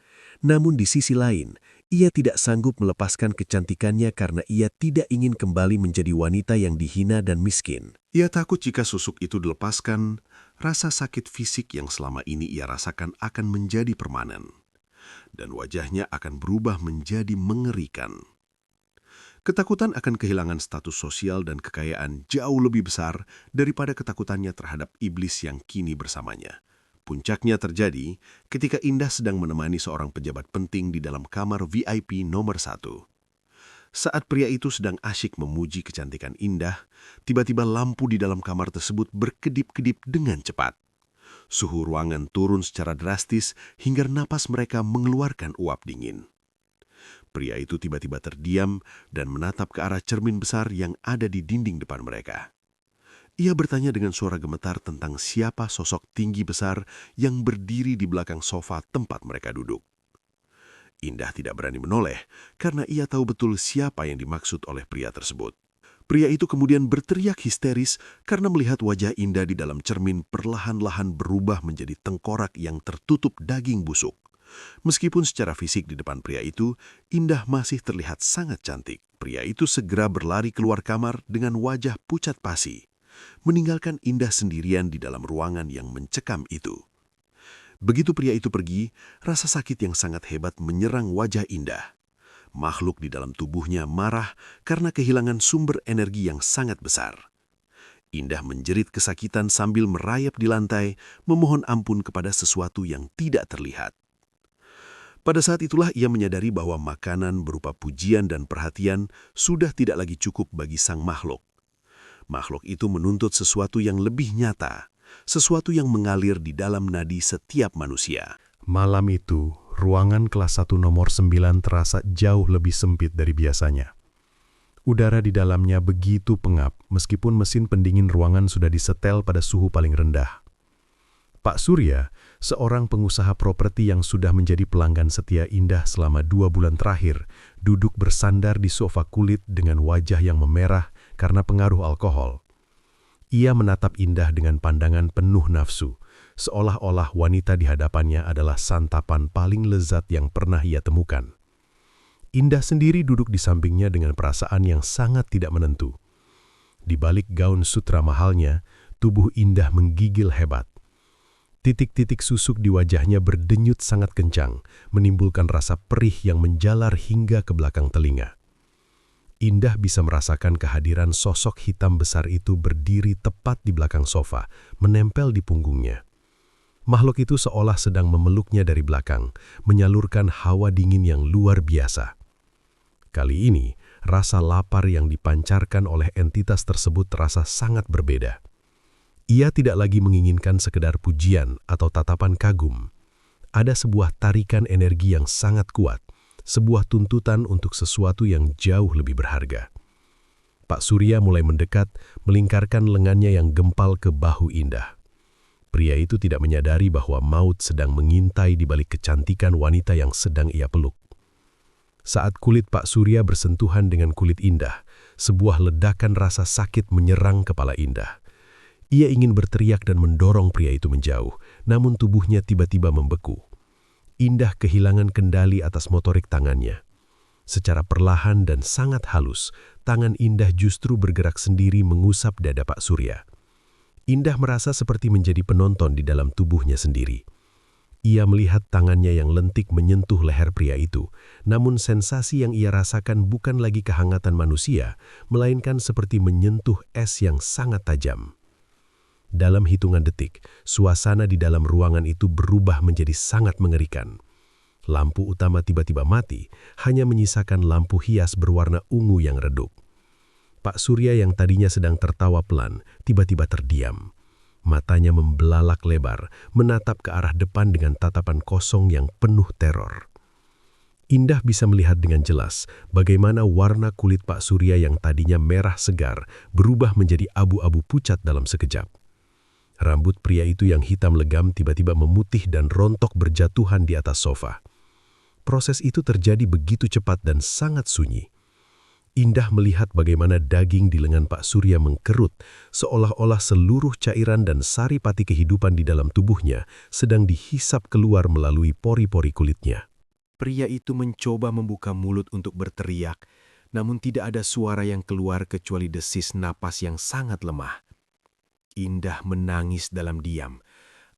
Namun di sisi lain, ia tidak sanggup melepaskan kecantikannya karena ia tidak ingin kembali menjadi wanita yang dihina dan miskin. Ia takut jika susuk itu dilepaskan, rasa sakit fisik yang selama ini ia rasakan akan menjadi permanen, dan wajahnya akan berubah menjadi mengerikan. Ketakutan akan kehilangan status sosial dan kekayaan jauh lebih besar daripada ketakutannya terhadap iblis yang kini bersamanya. Puncaknya terjadi ketika Indah sedang menemani seorang pejabat penting di dalam kamar VIP nomor 1. Saat pria itu sedang asyik memuji kecantikan Indah, tiba-tiba lampu di dalam kamar tersebut berkedip-kedip dengan cepat. Suhu ruangan turun secara drastis hingga napas mereka mengeluarkan uap dingin. Pria itu tiba-tiba terdiam dan menatap ke arah cermin besar yang ada di dinding depan mereka. Ia bertanya dengan suara gemetar tentang siapa sosok tinggi besar yang berdiri di belakang sofa tempat mereka duduk. Indah tidak berani menoleh karena ia tahu betul siapa yang dimaksud oleh pria tersebut. Pria itu kemudian berteriak histeris karena melihat wajah Indah di dalam cermin perlahan-lahan berubah menjadi tengkorak yang tertutup daging busuk. Meskipun secara fisik di depan pria itu, Indah masih terlihat sangat cantik. Pria itu segera berlari keluar kamar dengan wajah pucat pasi, meninggalkan Indah sendirian di dalam ruangan yang mencekam itu. Begitu pria itu pergi, rasa sakit yang sangat hebat menyerang wajah Indah. Makhluk di dalam tubuhnya marah karena kehilangan sumber energi yang sangat besar. Indah menjerit kesakitan sambil merayap di lantai, memohon ampun kepada sesuatu yang tidak terlihat. Pada saat itulah ia menyadari bahwa makanan berupa pujian dan perhatian sudah tidak lagi cukup bagi sang makhluk. Makhluk itu menuntut sesuatu yang lebih nyata, sesuatu yang mengalir di dalam nadi setiap manusia. Malam itu, ruangan kelas 1 nomor 9 terasa jauh lebih sempit dari biasanya. Udara di dalamnya begitu pengap meskipun mesin pendingin ruangan sudah disetel pada suhu paling rendah. Pak Surya, seorang pengusaha properti yang sudah menjadi pelanggan setia Indah selama 2 bulan terakhir, duduk bersandar di sofa kulit dengan wajah yang memerah karena pengaruh alkohol. Ia menatap Indah dengan pandangan penuh nafsu, seolah-olah wanita di hadapannya adalah santapan paling lezat yang pernah ia temukan. Indah sendiri duduk di sampingnya dengan perasaan yang sangat tidak menentu. Di balik gaun sutra mahalnya, tubuh Indah menggigil hebat. Titik-titik susuk di wajahnya berdenyut sangat kencang, menimbulkan rasa perih yang menjalar hingga ke belakang telinga. Indah bisa merasakan kehadiran sosok hitam besar itu berdiri tepat di belakang sofa, menempel di punggungnya. Makhluk itu seolah sedang memeluknya dari belakang, menyalurkan hawa dingin yang luar biasa. Kali ini, rasa lapar yang dipancarkan oleh entitas tersebut terasa sangat berbeda. Ia tidak lagi menginginkan sekedar pujian atau tatapan kagum. Ada sebuah tarikan energi yang sangat kuat, sebuah tuntutan untuk sesuatu yang jauh lebih berharga. Pak Surya mulai mendekat, melingkarkan lengannya yang gempal ke bahu Indah. Pria itu tidak menyadari bahwa maut sedang mengintai di balik kecantikan wanita yang sedang ia peluk. Saat kulit Pak Surya bersentuhan dengan kulit Indah, sebuah ledakan rasa sakit menyerang kepala Indah. Ia ingin berteriak dan mendorong pria itu menjauh, namun tubuhnya tiba-tiba membeku. Indah kehilangan kendali atas motorik tangannya. Secara perlahan dan sangat halus, tangan Indah justru bergerak sendiri mengusap dada Pak Surya. Indah merasa seperti menjadi penonton di dalam tubuhnya sendiri. Ia melihat tangannya yang lentik menyentuh leher pria itu, namun sensasi yang ia rasakan bukan lagi kehangatan manusia, melainkan seperti menyentuh es yang sangat tajam. Dalam hitungan detik, suasana di dalam ruangan itu berubah menjadi sangat mengerikan. Lampu utama tiba-tiba mati, hanya menyisakan lampu hias berwarna ungu yang redup. Pak Surya yang tadinya sedang tertawa pelan, tiba-tiba terdiam. Matanya membelalak lebar, menatap ke arah depan dengan tatapan kosong yang penuh teror. Indah bisa melihat dengan jelas bagaimana warna kulit Pak Surya yang tadinya merah segar berubah menjadi abu-abu pucat dalam sekejap. Rambut pria itu yang hitam legam tiba-tiba memutih dan rontok berjatuhan di atas sofa. Proses itu terjadi begitu cepat dan sangat sunyi. Indah melihat bagaimana daging di lengan Pak Surya mengkerut, seolah-olah seluruh cairan dan saripati kehidupan di dalam tubuhnya sedang dihisap keluar melalui pori-pori kulitnya. Pria itu mencoba membuka mulut untuk berteriak, namun tidak ada suara yang keluar kecuali desis napas yang sangat lemah. Indah menangis dalam diam.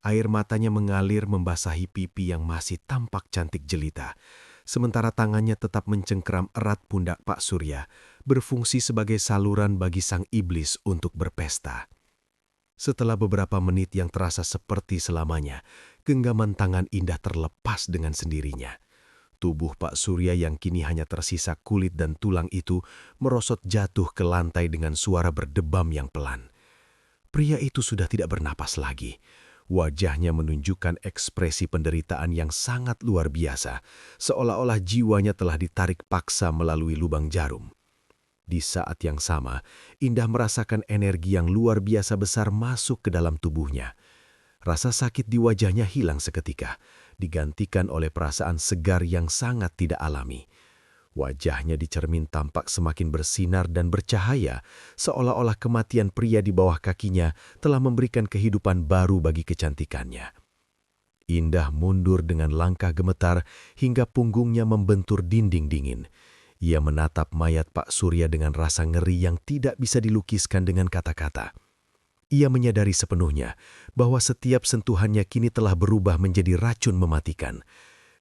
Air matanya mengalir membasahi pipi yang masih tampak cantik jelita, sementara tangannya tetap mencengkeram erat pundak Pak Surya, berfungsi sebagai saluran bagi sang iblis untuk berpesta. Setelah beberapa menit yang terasa seperti selamanya, genggaman tangan Indah terlepas dengan sendirinya. Tubuh Pak Surya yang kini hanya tersisa kulit dan tulang itu merosot jatuh ke lantai dengan suara berdebam yang pelan. Pria itu sudah tidak bernapas lagi. Wajahnya menunjukkan ekspresi penderitaan yang sangat luar biasa, seolah-olah jiwanya telah ditarik paksa melalui lubang jarum. Di saat yang sama, Indah merasakan energi yang luar biasa besar masuk ke dalam tubuhnya. Rasa sakit di wajahnya hilang seketika, digantikan oleh perasaan segar yang sangat tidak alami. Wajahnya di cermin tampak semakin bersinar dan bercahaya, seolah-olah kematian pria di bawah kakinya telah memberikan kehidupan baru bagi kecantikannya. Indah mundur dengan langkah gemetar hingga punggungnya membentur dinding dingin. Ia menatap mayat Pak Surya dengan rasa ngeri yang tidak bisa dilukiskan dengan kata-kata. Ia menyadari sepenuhnya bahwa setiap sentuhannya kini telah berubah menjadi racun mematikan.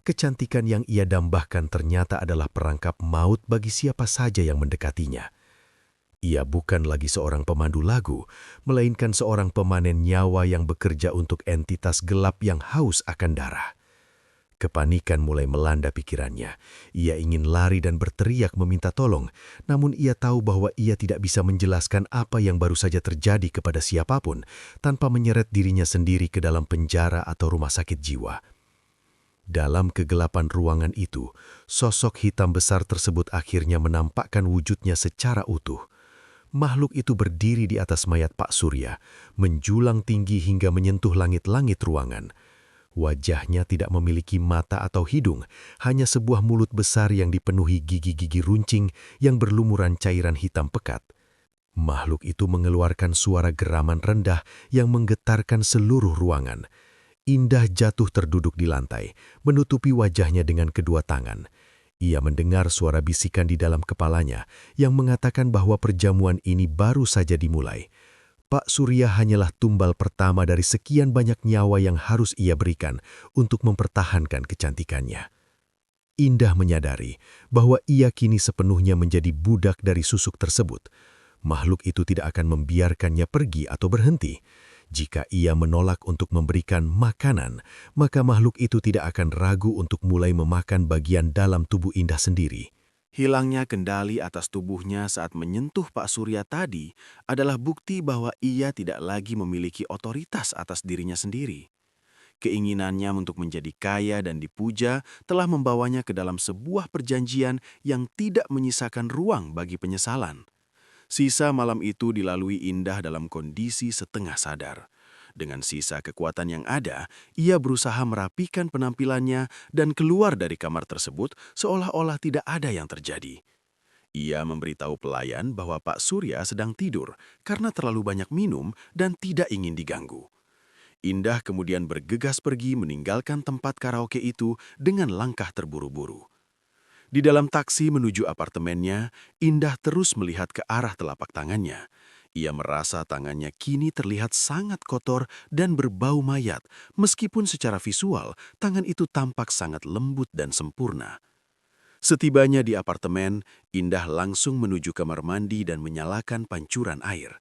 Kecantikan yang ia dambahkan ternyata adalah perangkap maut bagi siapa saja yang mendekatinya. Ia bukan lagi seorang pemandu lagu, melainkan seorang pemanen nyawa yang bekerja untuk entitas gelap yang haus akan darah. Kepanikan mulai melanda pikirannya. Ia ingin lari dan berteriak meminta tolong, namun ia tahu bahwa ia tidak bisa menjelaskan apa yang baru saja terjadi kepada siapapun tanpa menyeret dirinya sendiri ke dalam penjara atau rumah sakit jiwa. Dalam kegelapan ruangan itu, sosok hitam besar tersebut akhirnya menampakkan wujudnya secara utuh. Makhluk itu berdiri di atas mayat Pak Surya, menjulang tinggi hingga menyentuh langit-langit ruangan. Wajahnya tidak memiliki mata atau hidung, hanya sebuah mulut besar yang dipenuhi gigi-gigi runcing yang berlumuran cairan hitam pekat. Makhluk itu mengeluarkan suara geraman rendah yang menggetarkan seluruh ruangan. Indah jatuh terduduk di lantai, menutupi wajahnya dengan kedua tangan. Ia mendengar suara bisikan di dalam kepalanya yang mengatakan bahwa perjamuan ini baru saja dimulai. Pak Surya hanyalah tumbal pertama dari sekian banyak nyawa yang harus ia berikan untuk mempertahankan kecantikannya. Indah menyadari bahwa ia kini sepenuhnya menjadi budak dari susuk tersebut. Makhluk itu tidak akan membiarkannya pergi atau berhenti. Jika ia menolak untuk memberikan makanan, maka makhluk itu tidak akan ragu untuk mulai memakan bagian dalam tubuh Indah sendiri. Hilangnya kendali atas tubuhnya saat menyentuh Pak Surya tadi adalah bukti bahwa ia tidak lagi memiliki otoritas atas dirinya sendiri. Keinginannya untuk menjadi kaya dan dipuja telah membawanya ke dalam sebuah perjanjian yang tidak menyisakan ruang bagi penyesalan. Sisa malam itu dilalui Indah dalam kondisi setengah sadar. Dengan sisa kekuatan yang ada, ia berusaha merapikan penampilannya dan keluar dari kamar tersebut seolah-olah tidak ada yang terjadi. Ia memberitahu pelayan bahwa Pak Surya sedang tidur karena terlalu banyak minum dan tidak ingin diganggu. Indah kemudian bergegas pergi meninggalkan tempat karaoke itu dengan langkah terburu-buru. Di dalam taksi menuju apartemennya, Indah terus melihat ke arah telapak tangannya. Ia merasa tangannya kini terlihat sangat kotor dan berbau mayat, meskipun secara visual tangan itu tampak sangat lembut dan sempurna. Setibanya di apartemen, Indah langsung menuju kamar mandi dan menyalakan pancuran air.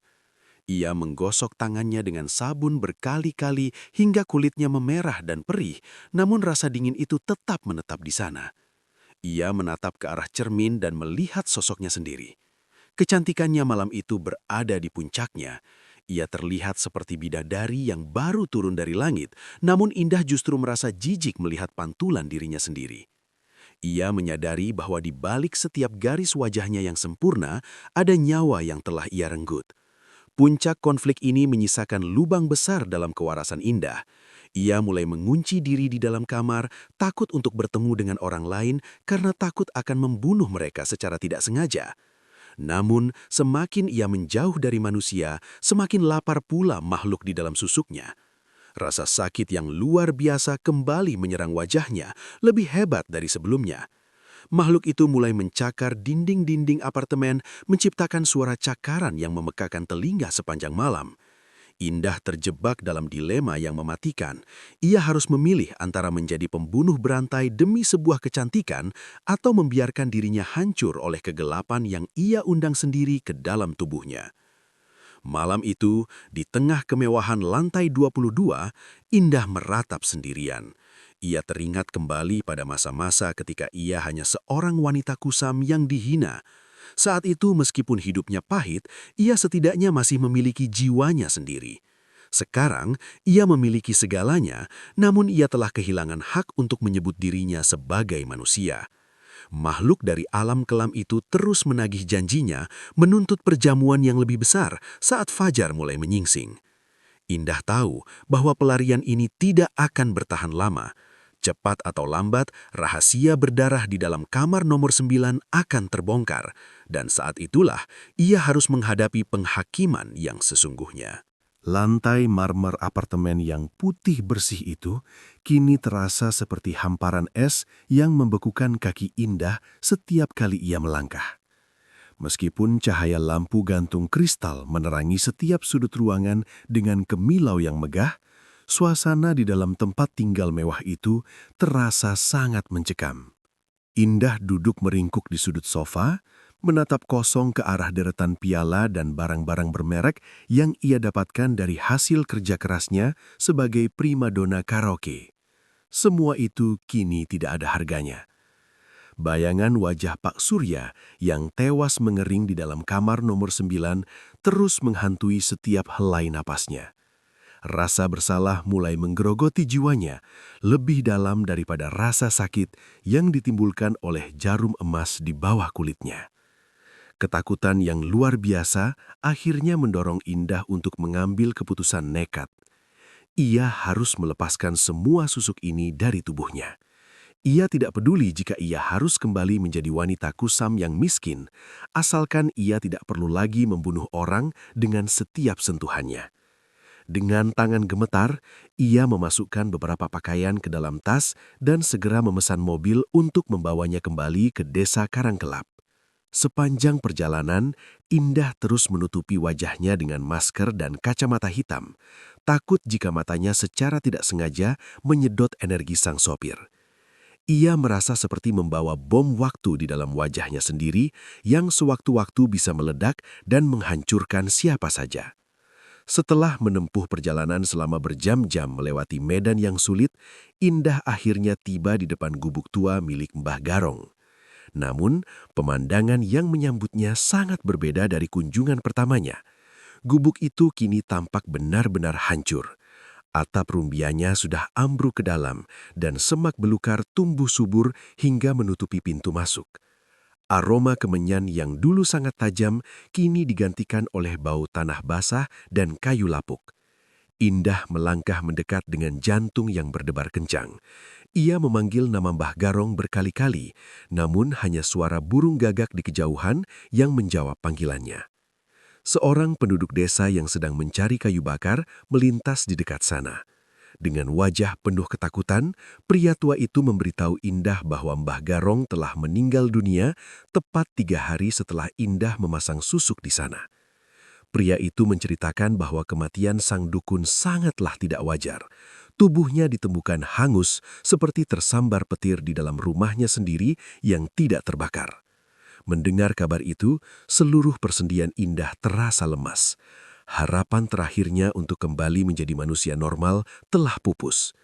Ia menggosok tangannya dengan sabun berkali-kali hingga kulitnya memerah dan perih, namun rasa dingin itu tetap menetap di sana. Ia menatap ke arah cermin dan melihat sosoknya sendiri. Kecantikannya malam itu berada di puncaknya. Ia terlihat seperti bidadari yang baru turun dari langit, namun Indah justru merasa jijik melihat pantulan dirinya sendiri. Ia menyadari bahwa di balik setiap garis wajahnya yang sempurna, ada nyawa yang telah ia renggut. Puncak konflik ini menyisakan lubang besar dalam kewarasan Indah. Ia mulai mengunci diri di dalam kamar, takut untuk bertemu dengan orang lain karena takut akan membunuh mereka secara tidak sengaja. Namun, semakin ia menjauh dari manusia, semakin lapar pula makhluk di dalam susuknya. Rasa sakit yang luar biasa kembali menyerang wajahnya, lebih hebat dari sebelumnya. Makhluk itu mulai mencakar dinding-dinding apartemen, menciptakan suara cakaran yang memekakan telinga sepanjang malam. Indah terjebak dalam dilema yang mematikan. Ia harus memilih antara menjadi pembunuh berantai demi sebuah kecantikan atau membiarkan dirinya hancur oleh kegelapan yang ia undang sendiri ke dalam tubuhnya. Malam itu, di tengah kemewahan lantai 22, Indah meratap sendirian. Ia teringat kembali pada masa-masa ketika ia hanya seorang wanita kusam yang dihina. Saat itu meskipun hidupnya pahit, ia setidaknya masih memiliki jiwanya sendiri. Sekarang, ia memiliki segalanya, namun ia telah kehilangan hak untuk menyebut dirinya sebagai manusia. Makhluk dari alam kelam itu terus menagih janjinya, menuntut perjamuan yang lebih besar saat fajar mulai menyingsing. Indah tahu bahwa pelarian ini tidak akan bertahan lama. Cepat atau lambat, rahasia berdarah di dalam kamar nomor 9 akan terbongkar, dan saat itulah ia harus menghadapi penghakiman yang sesungguhnya. Lantai marmer apartemen yang putih bersih itu kini terasa seperti hamparan es yang membekukan kaki Indah setiap kali ia melangkah. Meskipun cahaya lampu gantung kristal menerangi setiap sudut ruangan dengan kemilau yang megah, suasana di dalam tempat tinggal mewah itu terasa sangat mencekam. Indah duduk meringkuk di sudut sofa, menatap kosong ke arah deretan piala dan barang-barang bermerek yang ia dapatkan dari hasil kerja kerasnya sebagai primadona karaoke. Semua itu kini tidak ada harganya. Bayangan wajah Pak Surya yang tewas mengering di dalam kamar nomor 9 terus menghantui setiap helai napasnya. Rasa bersalah mulai menggerogoti jiwanya, lebih dalam daripada rasa sakit yang ditimbulkan oleh jarum emas di bawah kulitnya. Ketakutan yang luar biasa akhirnya mendorong Indah untuk mengambil keputusan nekat. Ia harus melepaskan semua susuk ini dari tubuhnya. Ia tidak peduli jika ia harus kembali menjadi wanita kusam yang miskin, asalkan ia tidak perlu lagi membunuh orang dengan setiap sentuhannya. Dengan tangan gemetar, ia memasukkan beberapa pakaian ke dalam tas dan segera memesan mobil untuk membawanya kembali ke desa Karangkelap. Sepanjang perjalanan, Indah terus menutupi wajahnya dengan masker dan kacamata hitam, takut jika matanya secara tidak sengaja menyedot energi sang sopir. Ia merasa seperti membawa bom waktu di dalam wajahnya sendiri yang sewaktu-waktu bisa meledak dan menghancurkan siapa saja. Setelah menempuh perjalanan selama berjam-jam melewati medan yang sulit, Indah akhirnya tiba di depan gubuk tua milik Mbah Garong. Namun, pemandangan yang menyambutnya sangat berbeda dari kunjungan pertamanya. Gubuk itu kini tampak benar-benar hancur. Atap rumbianya sudah ambruk ke dalam dan semak belukar tumbuh subur hingga menutupi pintu masuk. Aroma kemenyan yang dulu sangat tajam kini digantikan oleh bau tanah basah dan kayu lapuk. Indah melangkah mendekat dengan jantung yang berdebar kencang. Ia memanggil nama Mbah Garong berkali-kali, namun hanya suara burung gagak di kejauhan yang menjawab panggilannya. Seorang penduduk desa yang sedang mencari kayu bakar melintas di dekat sana. Dengan wajah penuh ketakutan, pria tua itu memberitahu Indah bahwa Mbah Garong telah meninggal dunia tepat 3 hari setelah Indah memasang susuk di sana. Pria itu menceritakan bahwa kematian sang dukun sangatlah tidak wajar. Tubuhnya ditemukan hangus seperti tersambar petir di dalam rumahnya sendiri yang tidak terbakar. Mendengar kabar itu, seluruh persendian Indah terasa lemas. Harapan terakhirnya untuk kembali menjadi manusia normal telah pupus.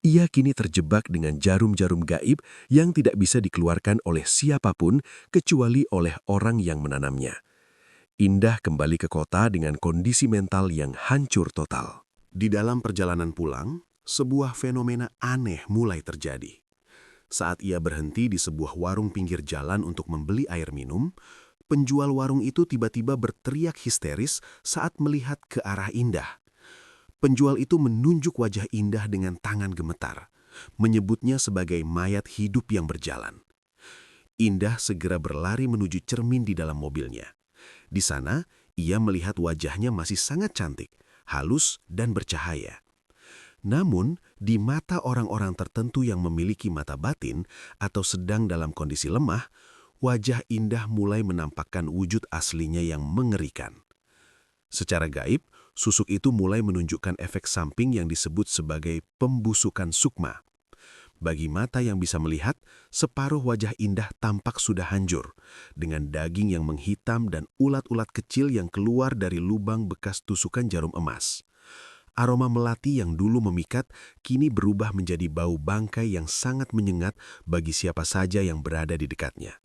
Ia kini terjebak dengan jarum-jarum gaib yang tidak bisa dikeluarkan oleh siapapun kecuali oleh orang yang menanamnya. Indah kembali ke kota dengan kondisi mental yang hancur total. Di dalam perjalanan pulang, sebuah fenomena aneh mulai terjadi. Saat ia berhenti di sebuah warung pinggir jalan untuk membeli air minum, penjual warung itu tiba-tiba berteriak histeris saat melihat ke arah Indah. Penjual itu menunjuk wajah Indah dengan tangan gemetar, menyebutnya sebagai mayat hidup yang berjalan. Indah segera berlari menuju cermin di dalam mobilnya. Di sana, ia melihat wajahnya masih sangat cantik, halus dan bercahaya. Namun, di mata orang-orang tertentu yang memiliki mata batin atau sedang dalam kondisi lemah, wajah Indah mulai menampakkan wujud aslinya yang mengerikan. Secara gaib, susuk itu mulai menunjukkan efek samping yang disebut sebagai pembusukan sukma. Bagi mata yang bisa melihat, separuh wajah Indah tampak sudah hancur, dengan daging yang menghitam dan ulat-ulat kecil yang keluar dari lubang bekas tusukan jarum emas. Aroma melati yang dulu memikat, kini berubah menjadi bau bangkai yang sangat menyengat bagi siapa saja yang berada di dekatnya.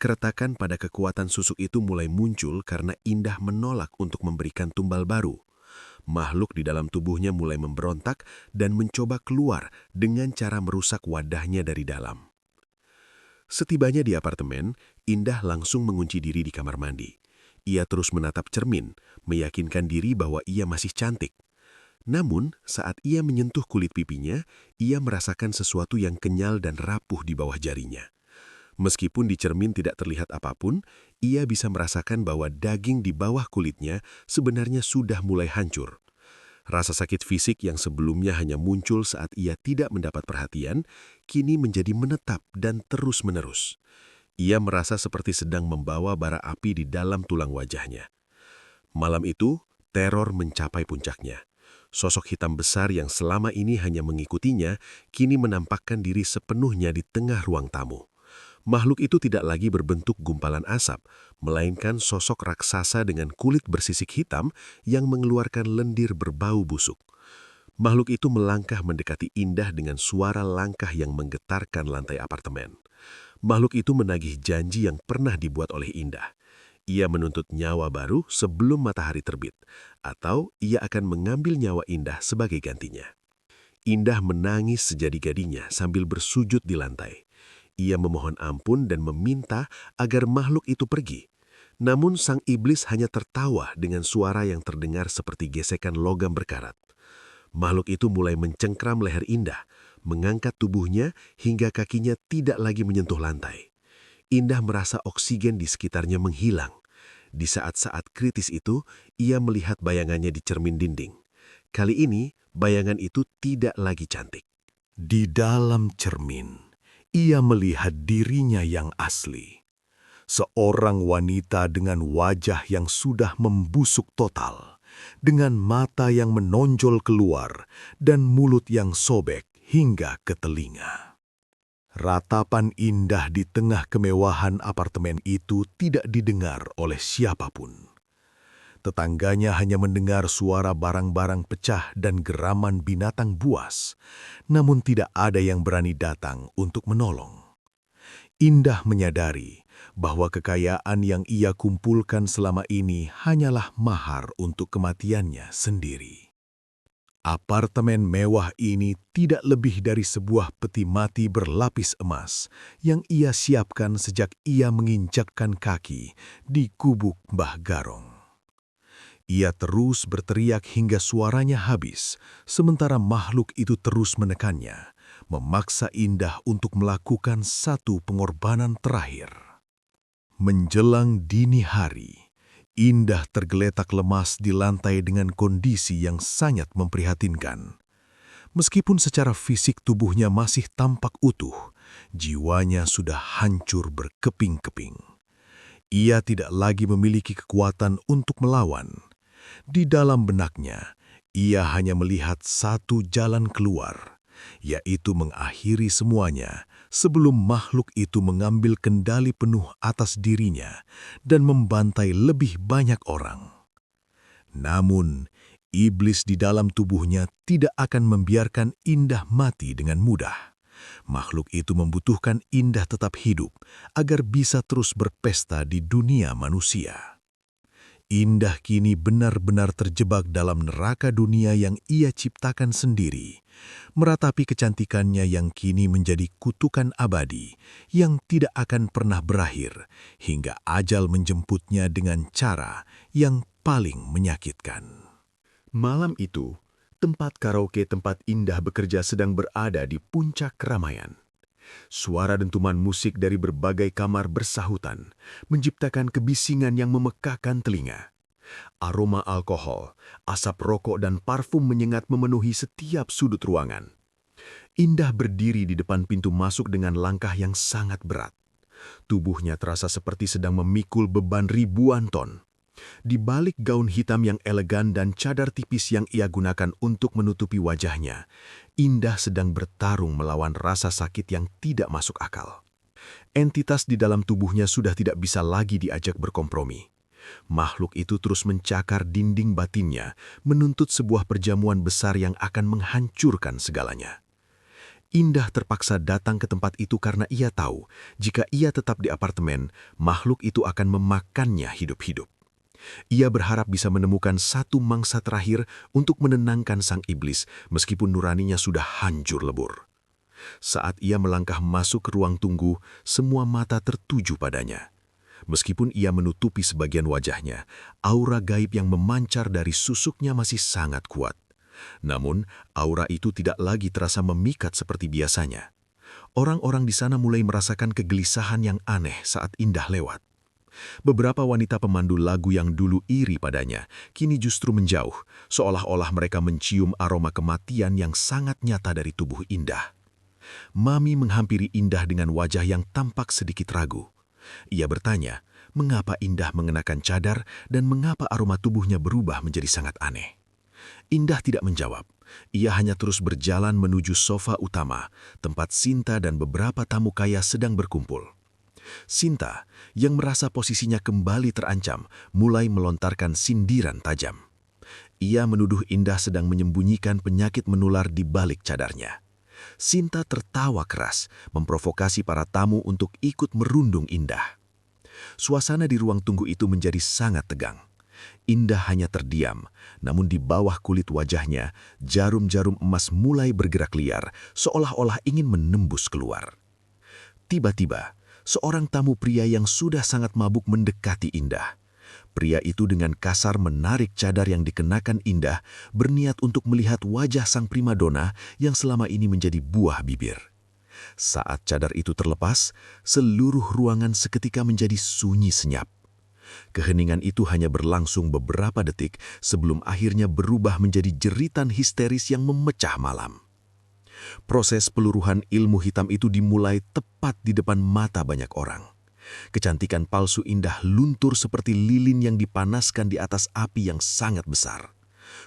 Keretakan pada kekuatan susuk itu mulai muncul karena Indah menolak untuk memberikan tumbal baru. Makhluk di dalam tubuhnya mulai memberontak dan mencoba keluar dengan cara merusak wadahnya dari dalam. Setibanya di apartemen, Indah langsung mengunci diri di kamar mandi. Ia terus menatap cermin, meyakinkan diri bahwa ia masih cantik. Namun, saat ia menyentuh kulit pipinya, ia merasakan sesuatu yang kenyal dan rapuh di bawah jarinya. Meskipun di cermin tidak terlihat apapun, ia bisa merasakan bahwa daging di bawah kulitnya sebenarnya sudah mulai hancur. Rasa sakit fisik yang sebelumnya hanya muncul saat ia tidak mendapat perhatian, kini menjadi menetap dan terus-menerus. Ia merasa seperti sedang membawa bara api di dalam tulang wajahnya. Malam itu, teror mencapai puncaknya. Sosok hitam besar yang selama ini hanya mengikutinya, kini menampakkan diri sepenuhnya di tengah ruang tamu. Makhluk itu tidak lagi berbentuk gumpalan asap, melainkan sosok raksasa dengan kulit bersisik hitam yang mengeluarkan lendir berbau busuk. Makhluk itu melangkah mendekati Indah dengan suara langkah yang menggetarkan lantai apartemen. Makhluk itu menagih janji yang pernah dibuat oleh Indah. Ia menuntut nyawa baru sebelum matahari terbit, atau ia akan mengambil nyawa Indah sebagai gantinya. Indah menangis sejadi-jadinya sambil bersujud di lantai. Ia memohon ampun dan meminta agar makhluk itu pergi. Namun sang iblis hanya tertawa dengan suara yang terdengar seperti gesekan logam berkarat. Makhluk itu mulai mencengkram leher Indah, mengangkat tubuhnya hingga kakinya tidak lagi menyentuh lantai. Indah merasa oksigen di sekitarnya menghilang. Di saat-saat kritis itu, ia melihat bayangannya di cermin dinding. Kali ini, bayangan itu tidak lagi cantik. Di dalam cermin, ia melihat dirinya yang asli. Seorang wanita dengan wajah yang sudah membusuk total, dengan mata yang menonjol keluar dan mulut yang sobek hingga ke telinga. Ratapan Indah di tengah kemewahan apartemen itu tidak didengar oleh siapapun. Tetangganya hanya mendengar suara barang-barang pecah dan geraman binatang buas, namun tidak ada yang berani datang untuk menolong. Indah menyadari bahwa kekayaan yang ia kumpulkan selama ini hanyalah mahar untuk kematiannya sendiri. Apartemen mewah ini tidak lebih dari sebuah peti mati berlapis emas yang ia siapkan sejak ia menginjakkan kaki di gubuk Mbah Garong. Ia terus berteriak hingga suaranya habis, sementara makhluk itu terus menekannya, memaksa Indah untuk melakukan satu pengorbanan terakhir. Menjelang dini hari, Indah tergeletak lemas di lantai dengan kondisi yang sangat memprihatinkan. Meskipun secara fisik tubuhnya masih tampak utuh, jiwanya sudah hancur berkeping-keping. Ia tidak lagi memiliki kekuatan untuk melawan. Di dalam benaknya, ia hanya melihat satu jalan keluar, yaitu mengakhiri semuanya sebelum makhluk itu mengambil kendali penuh atas dirinya dan membantai lebih banyak orang. Namun, iblis di dalam tubuhnya tidak akan membiarkan Indah mati dengan mudah. Makhluk itu membutuhkan Indah tetap hidup agar bisa terus berpesta di dunia manusia. Indah kini benar-benar terjebak dalam neraka dunia yang ia ciptakan sendiri, meratapi kecantikannya yang kini menjadi kutukan abadi yang tidak akan pernah berakhir hingga ajal menjemputnya dengan cara yang paling menyakitkan. Malam itu, tempat karaoke tempat Indah bekerja sedang berada di puncak keramaian. Suara dentuman musik dari berbagai kamar bersahutan, menciptakan kebisingan yang memekakkan telinga. Aroma alkohol, asap rokok dan parfum menyengat memenuhi setiap sudut ruangan. Indah berdiri di depan pintu masuk dengan langkah yang sangat berat. Tubuhnya terasa seperti sedang memikul beban ribuan ton. Di balik gaun hitam yang elegan dan cadar tipis yang ia gunakan untuk menutupi wajahnya, Indah sedang bertarung melawan rasa sakit yang tidak masuk akal. Entitas di dalam tubuhnya sudah tidak bisa lagi diajak berkompromi. Makhluk itu terus mencakar dinding batinnya, menuntut sebuah perjamuan besar yang akan menghancurkan segalanya. Indah terpaksa datang ke tempat itu karena ia tahu, jika ia tetap di apartemen, makhluk itu akan memakannya hidup-hidup. Ia berharap bisa menemukan satu mangsa terakhir untuk menenangkan sang iblis meskipun nuraninya sudah hancur lebur. Saat ia melangkah masuk ke ruang tunggu, semua mata tertuju padanya. Meskipun ia menutupi sebagian wajahnya, aura gaib yang memancar dari susuknya masih sangat kuat. Namun, aura itu tidak lagi terasa memikat seperti biasanya. Orang-orang di sana mulai merasakan kegelisahan yang aneh saat Indah lewat. Beberapa wanita pemandu lagu yang dulu iri padanya, kini justru menjauh, seolah-olah mereka mencium aroma kematian yang sangat nyata dari tubuh Indah. Mami menghampiri Indah dengan wajah yang tampak sedikit ragu. Ia bertanya, mengapa Indah mengenakan cadar dan mengapa aroma tubuhnya berubah menjadi sangat aneh. Indah tidak menjawab. Ia hanya terus berjalan menuju sofa utama, tempat Sinta dan beberapa tamu kaya sedang berkumpul. Sinta, yang merasa posisinya kembali terancam, mulai melontarkan sindiran tajam. Ia menuduh Indah sedang menyembunyikan penyakit menular di balik cadarnya. Sinta tertawa keras, memprovokasi para tamu untuk ikut merundung Indah. Suasana di ruang tunggu itu menjadi sangat tegang. Indah hanya terdiam, namun di bawah kulit wajahnya, jarum-jarum emas mulai bergerak liar, seolah-olah ingin menembus keluar. Tiba-tiba, seorang tamu pria yang sudah sangat mabuk mendekati Indah. Pria itu dengan kasar menarik cadar yang dikenakan Indah, berniat untuk melihat wajah sang primadona yang selama ini menjadi buah bibir. Saat cadar itu terlepas, seluruh ruangan seketika menjadi sunyi senyap. Keheningan itu hanya berlangsung beberapa detik sebelum akhirnya berubah menjadi jeritan histeris yang memecah malam. Proses peluruhan ilmu hitam itu dimulai tepat di depan mata banyak orang. Kecantikan palsu Indah luntur seperti lilin yang dipanaskan di atas api yang sangat besar.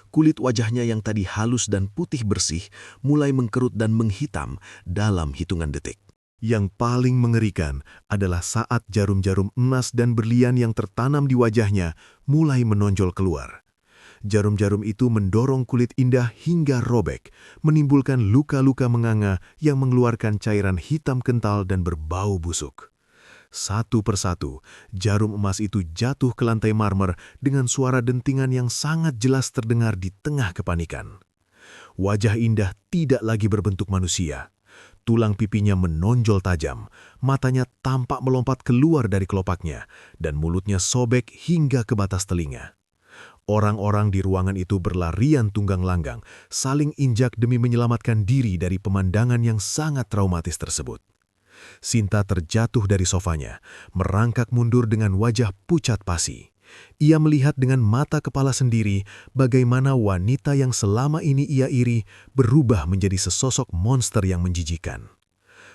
Kulit wajahnya yang tadi halus dan putih bersih mulai mengkerut dan menghitam dalam hitungan detik. Yang paling mengerikan adalah saat jarum-jarum emas dan berlian yang tertanam di wajahnya mulai menonjol keluar. Jarum-jarum itu mendorong kulit Indah hingga robek, menimbulkan luka-luka menganga yang mengeluarkan cairan hitam kental dan berbau busuk. Satu persatu, jarum emas itu jatuh ke lantai marmer dengan suara dentingan yang sangat jelas terdengar di tengah kepanikan. Wajah Indah tidak lagi berbentuk manusia. Tulang pipinya menonjol tajam, matanya tampak melompat keluar dari kelopaknya, dan mulutnya sobek hingga ke batas telinga. Orang-orang di ruangan itu berlarian tunggang langgang, saling injak demi menyelamatkan diri dari pemandangan yang sangat traumatis tersebut. Sinta terjatuh dari sofanya, merangkak mundur dengan wajah pucat pasi. Ia melihat dengan mata kepala sendiri bagaimana wanita yang selama ini ia iri berubah menjadi sesosok monster yang menjijikan.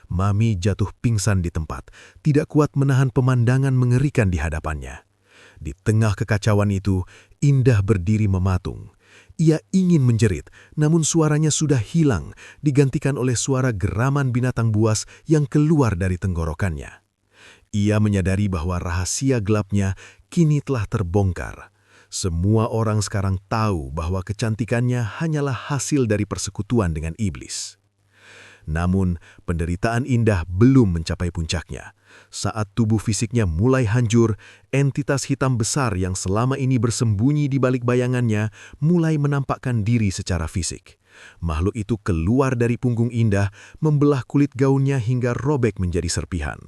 Mami jatuh pingsan di tempat, tidak kuat menahan pemandangan mengerikan di hadapannya. Di tengah kekacauan itu, Indah berdiri mematung. Ia ingin menjerit, namun suaranya sudah hilang, digantikan oleh suara geraman binatang buas yang keluar dari tenggorokannya. Ia menyadari bahwa rahasia gelapnya kini telah terbongkar. Semua orang sekarang tahu bahwa kecantikannya hanyalah hasil dari persekutuan dengan iblis. Namun, penderitaan Indah belum mencapai puncaknya. Saat tubuh fisiknya mulai hancur, entitas hitam besar yang selama ini bersembunyi di balik bayangannya mulai menampakkan diri secara fisik. Makhluk itu keluar dari punggung Indah, membelah kulit gaunnya hingga robek menjadi serpihan.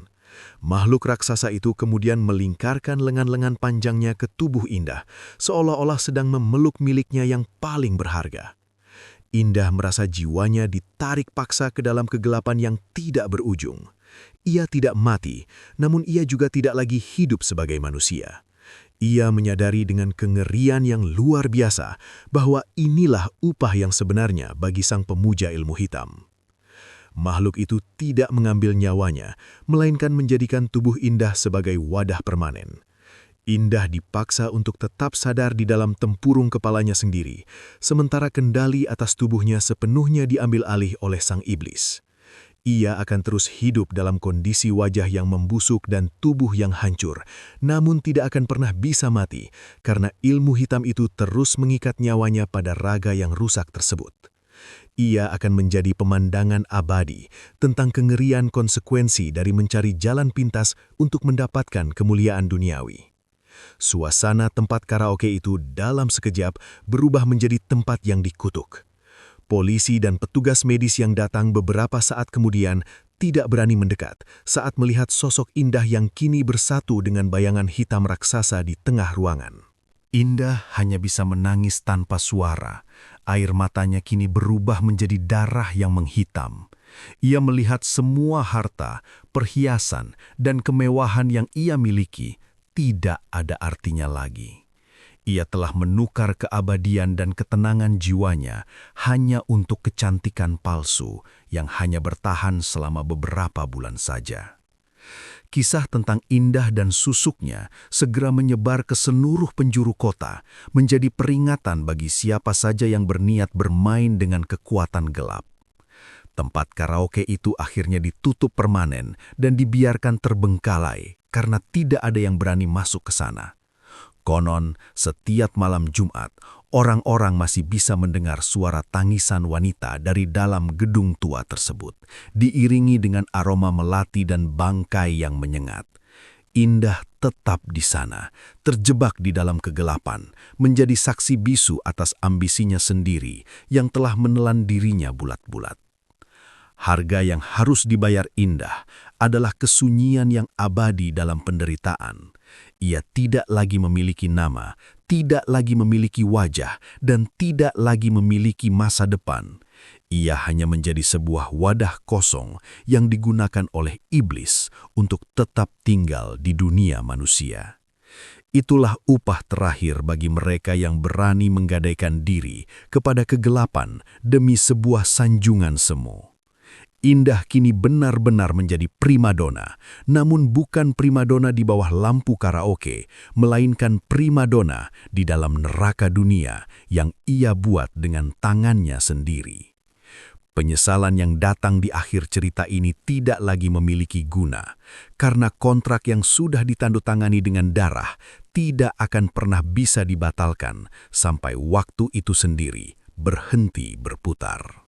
Makhluk raksasa itu kemudian melingkarkan lengan-lengan panjangnya ke tubuh Indah, seolah-olah sedang memeluk miliknya yang paling berharga. Indah merasa jiwanya ditarik paksa ke dalam kegelapan yang tidak berujung. Ia tidak mati, namun ia juga tidak lagi hidup sebagai manusia. Ia menyadari dengan kengerian yang luar biasa bahwa inilah upah yang sebenarnya bagi sang pemuja ilmu hitam. Makhluk itu tidak mengambil nyawanya, melainkan menjadikan tubuh Indah sebagai wadah permanen. Indah dipaksa untuk tetap sadar di dalam tempurung kepalanya sendiri, sementara kendali atas tubuhnya sepenuhnya diambil alih oleh sang iblis. Ia akan terus hidup dalam kondisi wajah yang membusuk dan tubuh yang hancur, namun tidak akan pernah bisa mati, karena ilmu hitam itu terus mengikat nyawanya pada raga yang rusak tersebut. Ia akan menjadi pemandangan abadi tentang kengerian konsekuensi dari mencari jalan pintas untuk mendapatkan kemuliaan duniawi. Suasana tempat karaoke itu dalam sekejap berubah menjadi tempat yang dikutuk. Polisi dan petugas medis yang datang beberapa saat kemudian tidak berani mendekat saat melihat sosok Indah yang kini bersatu dengan bayangan hitam raksasa di tengah ruangan. Indah hanya bisa menangis tanpa suara. Air matanya kini berubah menjadi darah yang menghitam. Ia melihat semua harta, perhiasan, dan kemewahan yang ia miliki tidak ada artinya lagi. Ia telah menukar keabadian dan ketenangan jiwanya hanya untuk kecantikan palsu yang hanya bertahan selama beberapa bulan saja. Kisah tentang Indah dan susuknya segera menyebar ke seluruh penjuru kota, menjadi peringatan bagi siapa saja yang berniat bermain dengan kekuatan gelap. Tempat karaoke itu akhirnya ditutup permanen dan dibiarkan terbengkalai karena tidak ada yang berani masuk ke sana. Konon, setiap malam Jumat, orang-orang masih bisa mendengar suara tangisan wanita dari dalam gedung tua tersebut, diiringi dengan aroma melati dan bangkai yang menyengat. Indah tetap di sana, terjebak di dalam kegelapan, menjadi saksi bisu atas ambisinya sendiri yang telah menelan dirinya bulat-bulat. Harga yang harus dibayar Indah adalah kesunyian yang abadi dalam penderitaan. Ia tidak lagi memiliki nama, tidak lagi memiliki wajah, dan tidak lagi memiliki masa depan. Ia hanya menjadi sebuah wadah kosong yang digunakan oleh iblis untuk tetap tinggal di dunia manusia. Itulah upah terakhir bagi mereka yang berani menggadaikan diri kepada kegelapan demi sebuah sanjungan semu. Indah kini benar-benar menjadi primadona, namun bukan primadona di bawah lampu karaoke, melainkan primadona di dalam neraka dunia yang ia buat dengan tangannya sendiri. Penyesalan yang datang di akhir cerita ini tidak lagi memiliki guna, karena kontrak yang sudah ditandatangani dengan darah tidak akan pernah bisa dibatalkan sampai waktu itu sendiri berhenti berputar.